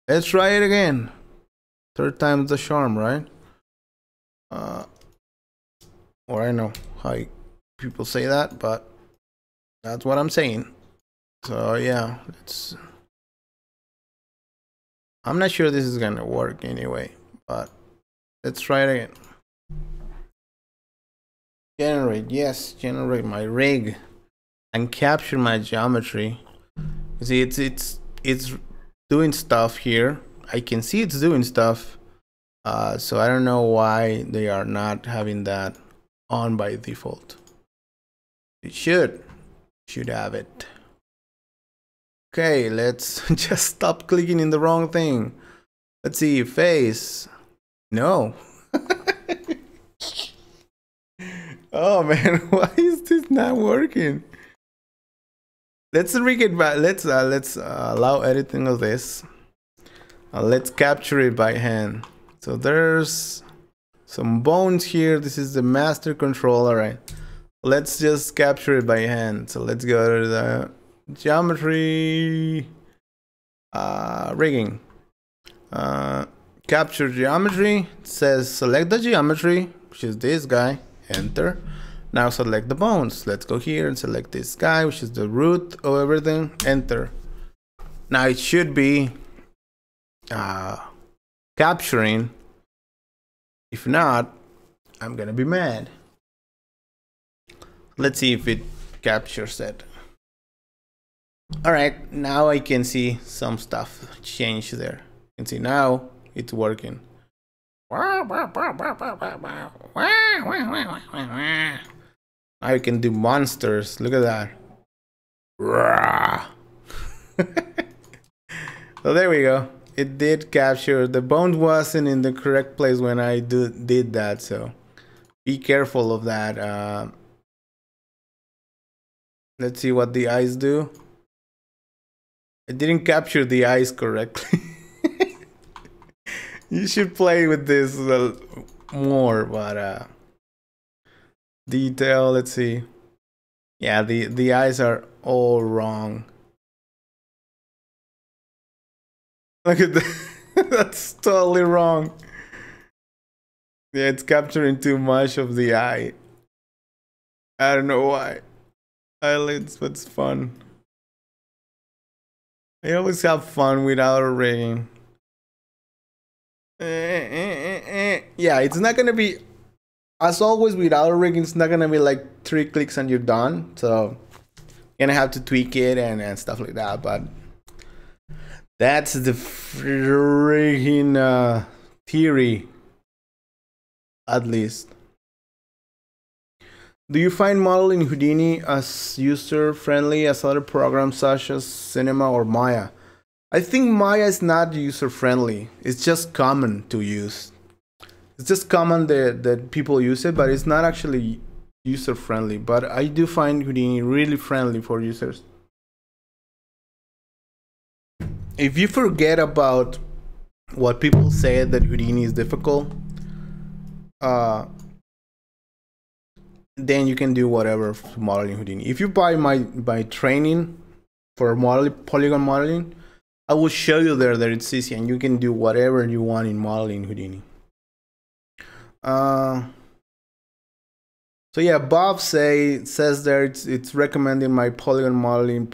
let's try it again. Third time's the charm, right? Or I know how people say that, but that's what I'm saying. So yeah, I'm not sure this is gonna work anyway, but let's try it again. Generate, yes, generate my rig and capture my geometry. See, it's doing stuff here. I can see it's doing stuff. So I don't know why they are not having that on by default. It should have it. Okay, let's just stop clicking in the wrong thing. Let's see, face. No. Oh man, why is this not working? Let's rig it back. Let's allow editing of this. Let's capture it by hand. So there's some bones here. This is the master controller, right? Let's just capture it by hand. So let's go to the geometry, rigging, capture geometry. It says select the geometry, which is this guy, enter. Now select the bones. Let's go here and select this guy, which is the root of everything, enter. Now it should be capturing. If not, I'm gonna be mad. Let's see if it captures it. All right, now I can see some stuff change there. You can see now it's working. Now you can do monsters. Look at that. So there we go. It did capture. The bone wasn't in the correct place when I did that, so be careful of that. Let's see what the eyes do. It didn't capture the eyes correctly. You should play with this more, but detail, let's see. Yeah, the eyes are all wrong. Look at that. That's totally wrong. Yeah, it's capturing too much of the eye. I don't know why. Eyelids, but it's fun. I always have fun with auto rigging. Yeah, it's not gonna be, as always with auto rigging, it's not gonna be like 3 clicks and you're done. So you're gonna have to tweak it and stuff like that. But that's the freaking theory, at least. Do you find modeling in Houdini as user-friendly as other programs such as Cinema or Maya? I think Maya is not user-friendly. It's just common to use. It's just common that people use it, but it's not actually user-friendly. But I do find Houdini really friendly for users. If you forget about what people say that Houdini is difficult, then you can do whatever for modeling Houdini. If you buy my training for Polygon modeling, I will show you there that it's easy and you can do whatever you want in modeling Houdini. So yeah, Bob says there it's recommending my Polygon modeling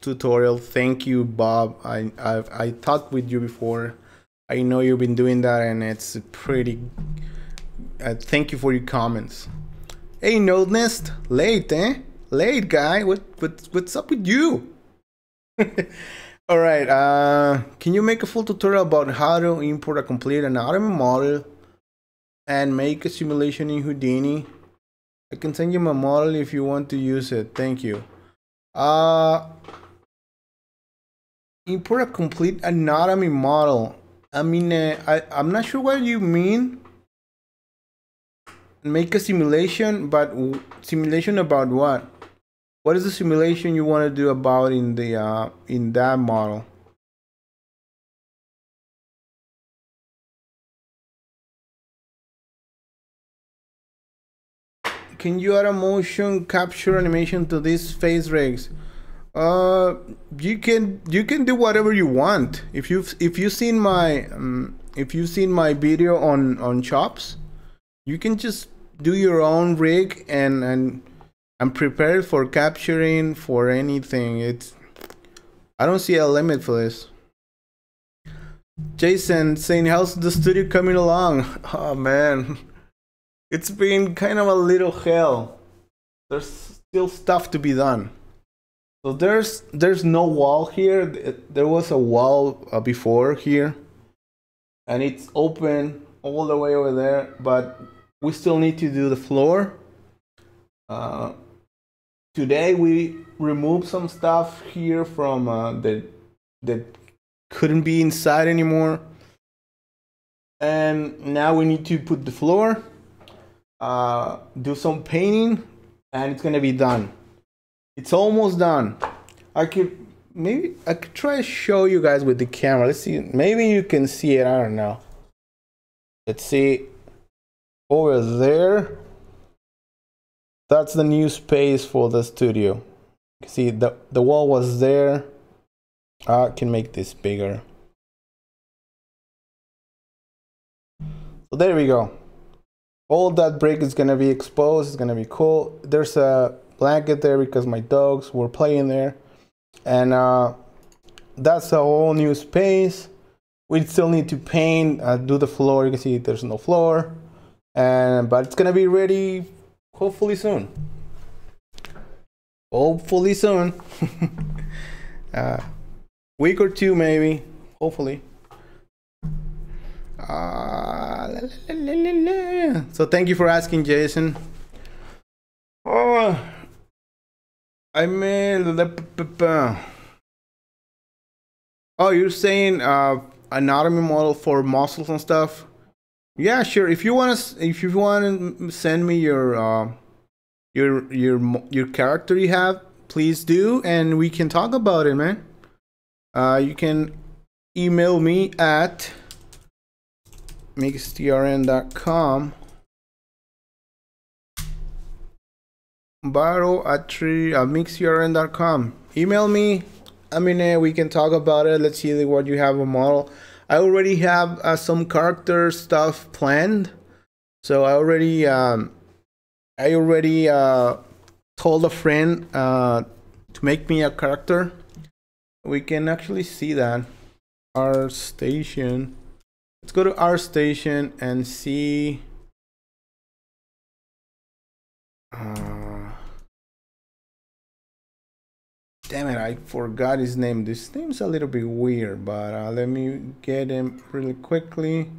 tutorial. Thank you, Bob. I talked with you before. I know you've been doing that and it's pretty. Thank you for your comments. Hey, Node Nest, late, eh? Late, guy. What's up with you? All right. Can you make a full tutorial about how to import a complete anatomy model and make a simulation in Houdini? I can send you my model if you want to use it. Thank you. Import a complete anatomy model. I mean, I'm not sure what you mean. Make a simulation, but simulation about what? What is the simulation you want to do about in the in that model? Can you add a motion capture animation to these face rigs? Uh, you can do whatever you want. If you've seen my video on chops, you can just do your own rig and I'm prepared for capturing for anything. I don't see a limit for this. Jason saying, how's the studio coming along? Oh man, it's been kind of a little hell. There's still stuff to be done. So there's no wall here. There was a wall before here, and it's open all the way over there, but we still need to do the floor. Today we removed some stuff here from that couldn't be inside anymore, and now we need to put the floor, do some painting, and it's gonna be done. It's almost done. I could try to show you guys with the camera. Let's see. Maybe you can see it. I don't know. Let's see. Over there. That's the new space for the studio. You can see the wall was there. I can make this bigger. So there we go. All that brick is gonna be exposed. It's gonna be cool. There's a blanket there because my dogs were playing there, and that's a whole new space. We still need to paint, do the floor. You can see there's no floor, but it's gonna be ready hopefully soon. Hopefully soon. Week or two maybe, hopefully. So thank you for asking, Jason. I made you're saying anatomy model for muscles and stuff? Yeah, sure. If you want to send me your character you have, please do, and we can talk about it, man. You can email me at mixtrn.com. Baro@mixtrn.com. Email me. I mean, we can talk about it. Let's see what you have a model. I already have some character stuff planned. So I already told a friend to make me a character. We can actually see that. Our station. Let's go to our station and see. Damn it, I forgot his name. This name's a little bit weird, but let me get him really quickly.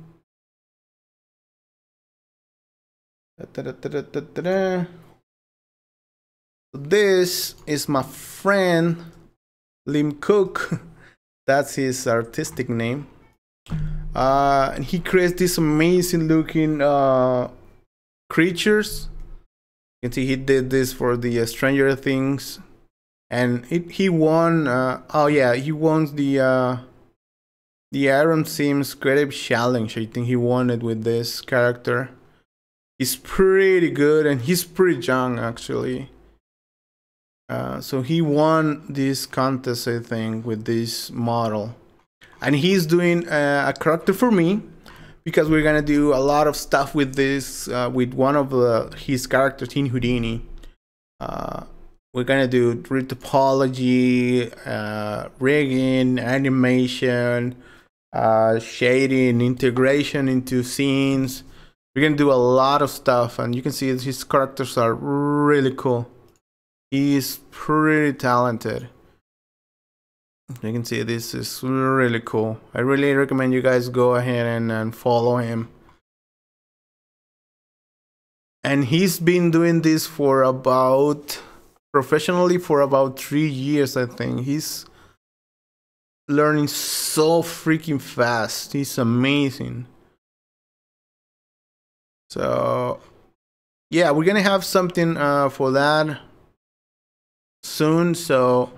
This is my friend Lim Cook. That's his artistic name. And he creates these amazing looking creatures. You can see he did this for the Stranger Things. And he won. He won the Iron Sims Creative Challenge. I think he won it with this character. He's pretty good, and he's pretty young actually. So he won this contest, I think, with this model, and he's doing a character for me because we're gonna do a lot of stuff with this with one of his characters in Houdini. We're gonna do topology, rigging, animation, shading, integration into scenes. We're gonna do a lot of stuff, and you can see his characters are really cool. He's pretty talented. You can see this is really cool. I really recommend you guys go ahead and follow him. And he's been doing this for professionally for about 3 years, I think. He's learning so freaking fast. He's amazing. So yeah, we're gonna have something for that soon. So,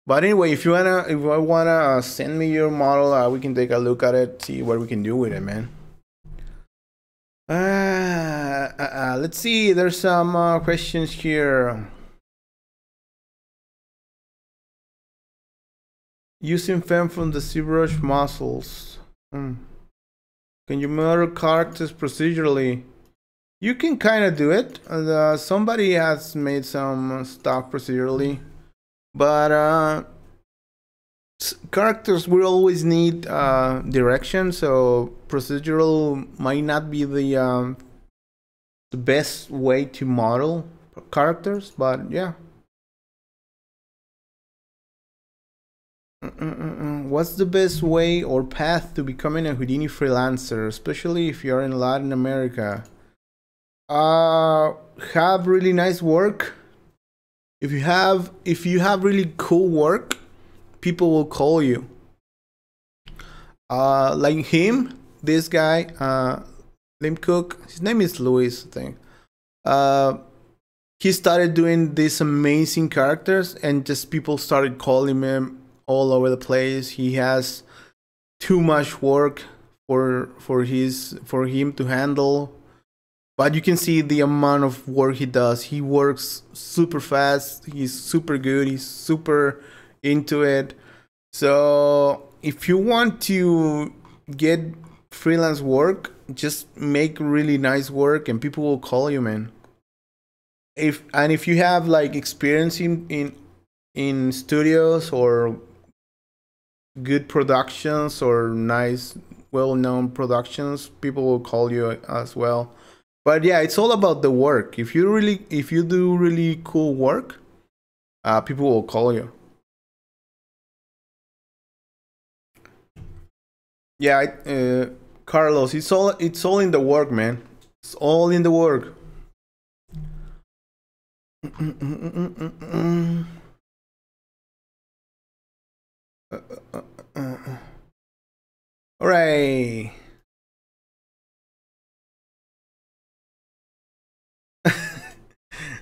but anyway, if you wanna send me your model, we can take a look at it, see what we can do with it, man. Let's see. There's some questions here. Using pen from the ZBrush muscles. Can you model characters procedurally? You can kind of do it. Somebody has made some stuff procedurally, but characters will always need direction, so procedural might not be the best way to model characters, but yeah. What's the best way or path to becoming a Houdini freelancer, especially if you're in Latin America? Have really nice work. If you have really cool work, people will call you. Like him, this guy, Lim Cook. His name is Luis, I think. He started doing these amazing characters, and just people started calling him all over the place. He has too much work for him to handle, but you can see the amount of work he does. He works super fast. He's super good. He's super into it. So if you want to get freelance work, just make really nice work and people will call you, man. If you have like experience in studios or good productions or nice well-known productions, people will call you as well. But yeah, it's all about the work. If you do really cool work, people will call you. Yeah, Carlos, it's all in the work, man. It's all in the work. All right.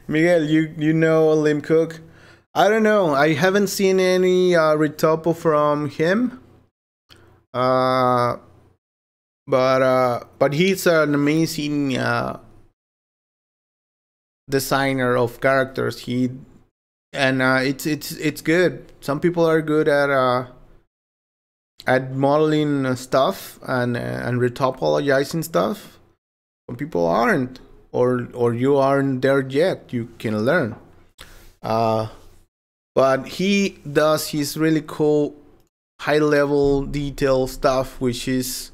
Miguel, you know Lim Cook? I don't know. I haven't seen any retopo from him. But he's an amazing designer of characters. It's good. Some people are good at modeling stuff and retopologizing stuff. Some people aren't, or you aren't there yet. You can learn. But he does his really cool high-level detail stuff, which is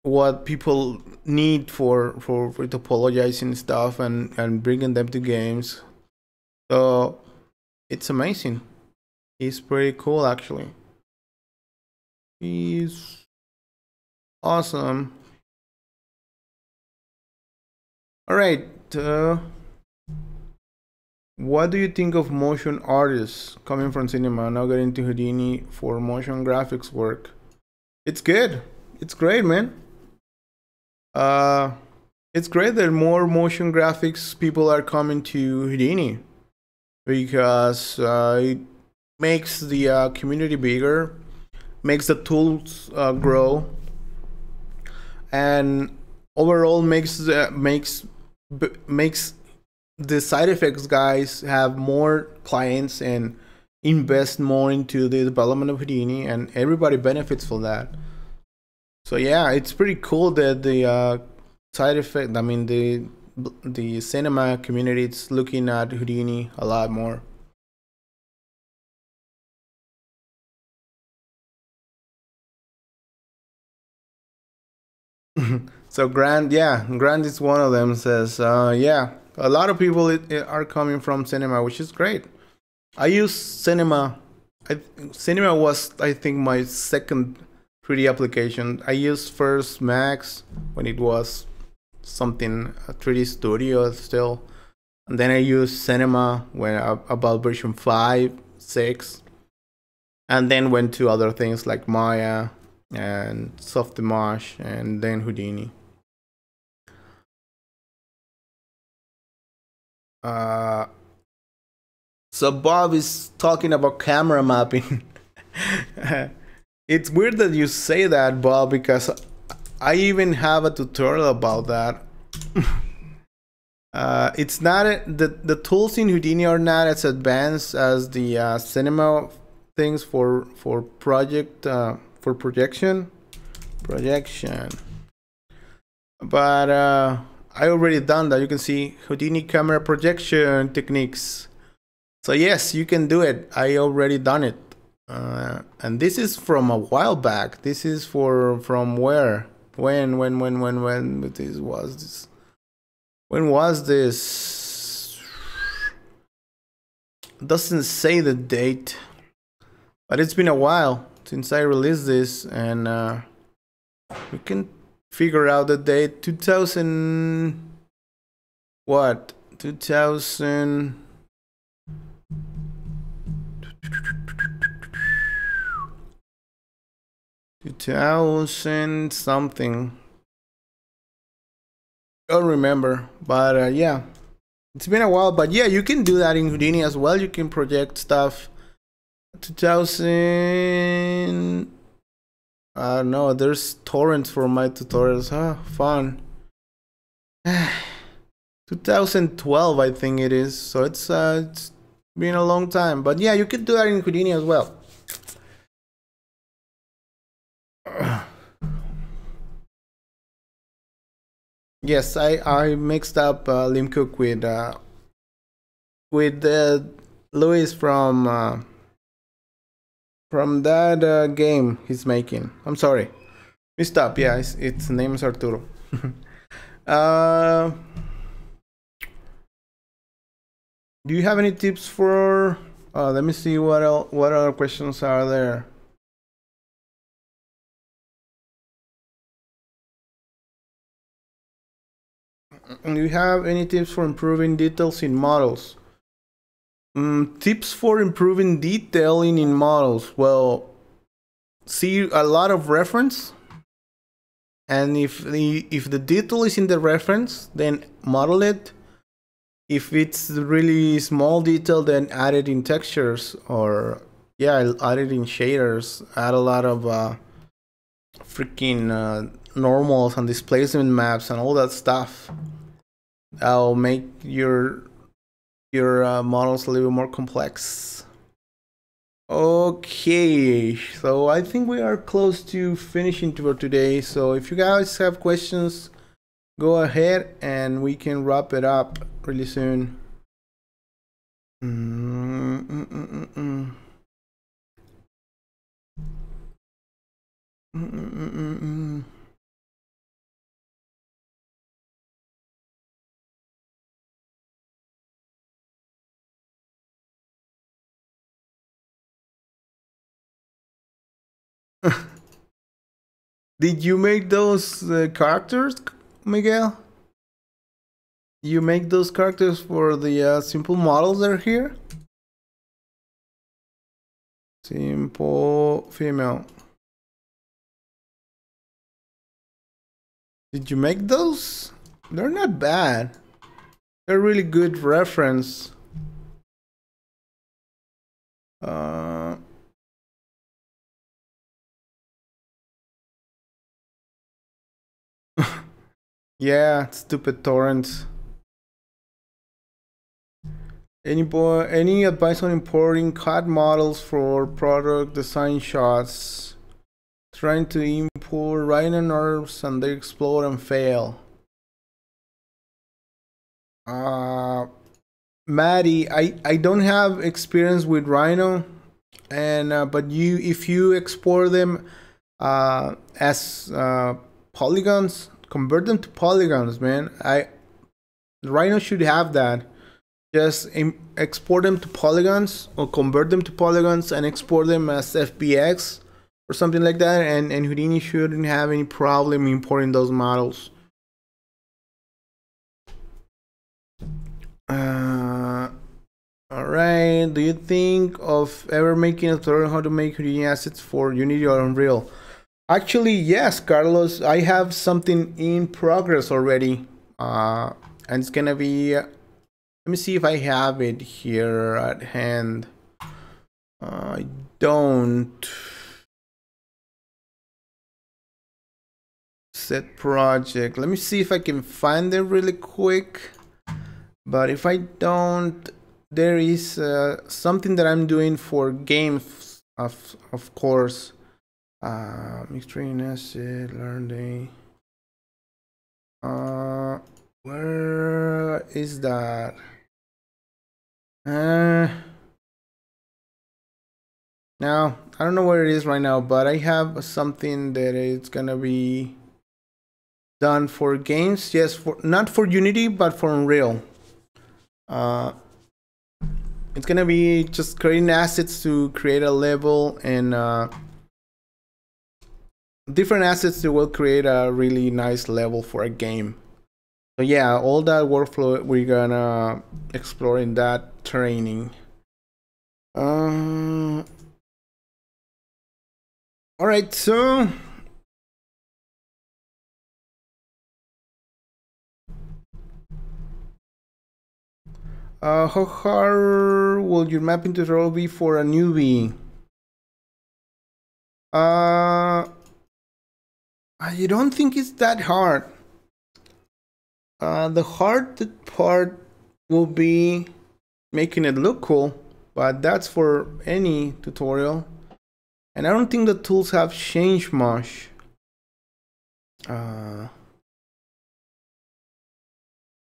what people need for topologizing stuff and bringing them to games. So it's amazing. He's pretty cool, actually. He's awesome. All right. What do you think of motion artists coming from cinema now getting into Houdini for motion graphics work? It's good. It's great, man. It's great that more motion graphics people are coming to Houdini because it makes the community bigger, makes the tools grow, and overall makes the side effects guys have more clients and invest more into the development of Houdini, and everybody benefits from that. So yeah, it's pretty cool that the side effect, I mean the cinema community is looking at Houdini a lot more. So Grant is one of them. Says yeah, a lot of people are coming from cinema, which is great. I use cinema. Cinema was, I think, my second 3D application. I used first Max when it was something, a 3D studio still, and then I used cinema when about version 5, 6, and then went to other things like Maya and Softimage and then Houdini. So Bob is talking about camera mapping. It's weird that you say that, Bob, because I even have a tutorial about that. It's not the tools in Houdini are not as advanced as the cinema things for project for projection, but I already done that. You can see Houdini camera projection techniques. So yes, you can do it. I already done it. And this is from a while back. This is from where? When this was this? When was this? Doesn't say the date, but it's been a while since I released this, and we can figure out the date. 2000 what? 2000 something. I don't remember, but yeah, it's been a while. But yeah, you can do that in Houdini as well. You can project stuff. 2000. I don't know. There's torrents for my tutorials. Fun. 2012, I think it is. So it's been a long time. But yeah, you can do that in Houdini as well. Yes, I mixed up Lim Cook with Louis from that game he's making. I'm sorry, mixed up. Yeah, its name is Arturo. Do you have any tips for? Let me see what other questions are there. Do you have any tips for improving details in models? Tips for improving detailing in models. Well, see a lot of reference, and if the detail is in the reference, then model it. If it's really small detail, then add it in textures, or yeah, add it in shaders. Add a lot of freaking normals and displacement maps and all that stuff. That'll make your models a little more complex. Okay, so I think we are close to finishing for today. So if you guys have questions, go ahead and we can wrap it up really soon. Did you make those characters, Miguel? You make those characters for the simple models that are here? Simple female. Did you make those? They're not bad. They're really good reference. Yeah, stupid torrents. Any advice on importing CAD models for product design shots? Trying to import Rhino nerves and they explode and fail. Maddie, I don't have experience with Rhino, and but if you export them as polygons, convert them to polygons, man. Rhino should have that. Just export them to polygons or convert them to polygons and export them as FBX or something like that, and Houdini shouldn't have any problem importing those models. Alright, do you think of ever making a tutorial on how to make Houdini assets for Unity or Unreal? Actually, yes, Carlos, I have something in progress already, and it's gonna be, let me see if I have it here at hand. I don't. Set project, let me see if I can find it really quick, but if I don't, there is something that I'm doing for games of course. Extreme acid, LearnDay. Where is that? Now I don't know where it is right now, but I have something that is gonna be done for games. Yes, for not for Unity, but for Unreal. It's gonna be just creating assets to create a level, and different assets that will create a really nice level for a game. So yeah, all that workflow we're gonna explore in that training. All right, so how hard will your mapping tutorial be for a newbie? I don't think it's that hard. The hard part will be making it look cool, but that's for any tutorial. And I don't think the tools have changed much.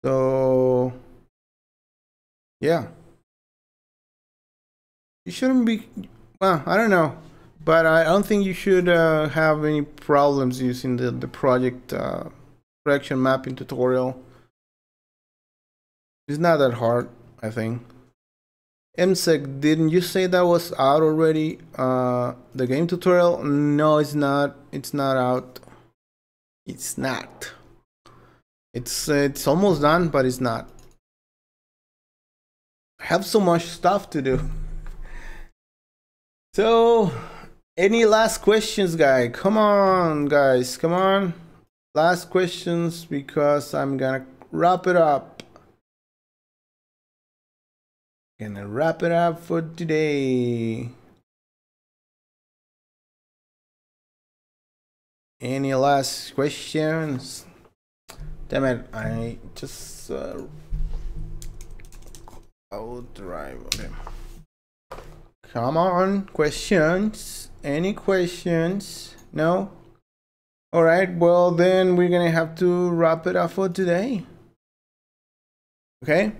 So yeah, you shouldn't be, well, I don't know, but I don't think you should have any problems using the project direction mapping tutorial. It's not that hard, I think. MSEC, didn't you say that was out already? The game tutorial? No, it's not. It's not out. It's not. It's almost done, but it's not. I have so much stuff to do. So, any last questions, guys? Come on, guys. Come on. Last questions, because I'm gonna wrap it up. Gonna wrap it up for today. Any last questions? Damn it, I just I'll drive. Okay. Come on, questions? Any questions? No? All right, well then we're gonna have to wrap it up for today. Okay, it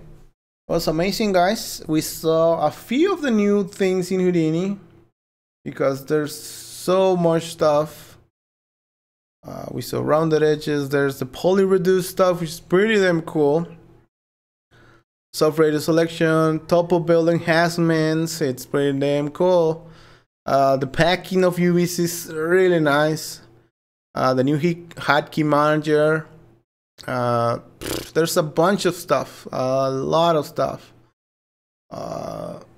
was amazing, guys. We saw a few of the new things in Houdini because there's so much stuff. We saw rounded edges. There's the poly reduce stuff, which is pretty damn cool. Soft radius selection, topo build enhancements. It's pretty damn cool. The packing of UVs is really nice. The new hotkey manager. There's a bunch of stuff, a lot of stuff.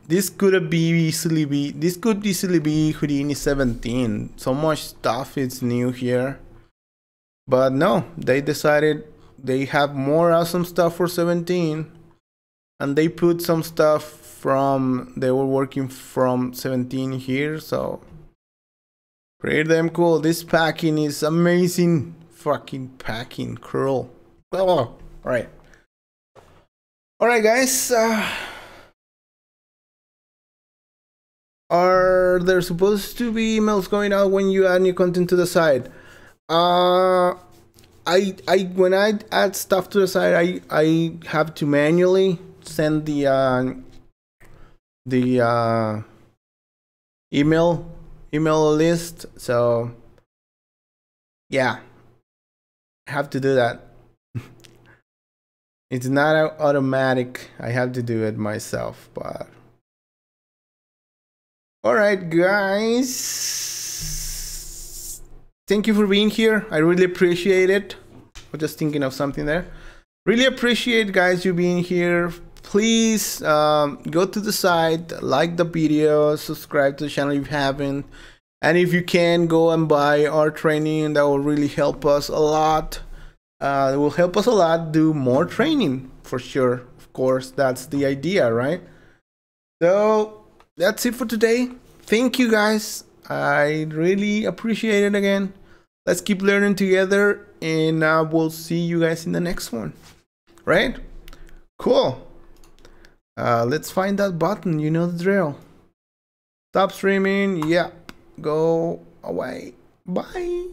This could easily be Houdini 17. So much stuff is new here. But no, they decided they have more awesome stuff for 17. And they put some stuff they were working from 17 here. So pretty damn cool. This packing is amazing. Fucking packing, cruel. Oh, all right, guys. Are there supposed to be emails going out when you add new content to the site? When I add stuff to the site, I have to manually send the email list. So yeah, I have to do that. It's not automatic. I have to do it myself, but all right, guys. Thank you for being here. I really appreciate it. I'm just thinking of something there. Really appreciate, guys, you being here. Please go to the site, like the video, subscribe to the channel if you haven't. And if you can, go and buy our training. That will really help us a lot. It will help us a lot do more training for sure. Of course, that's the idea, right? So that's it for today. Thank you, guys. I really appreciate it again. Let's keep learning together, and we'll see you guys in the next one. Right? Cool. Let's find that button. You know the drill. Stop streaming. Yeah. Go away. Bye.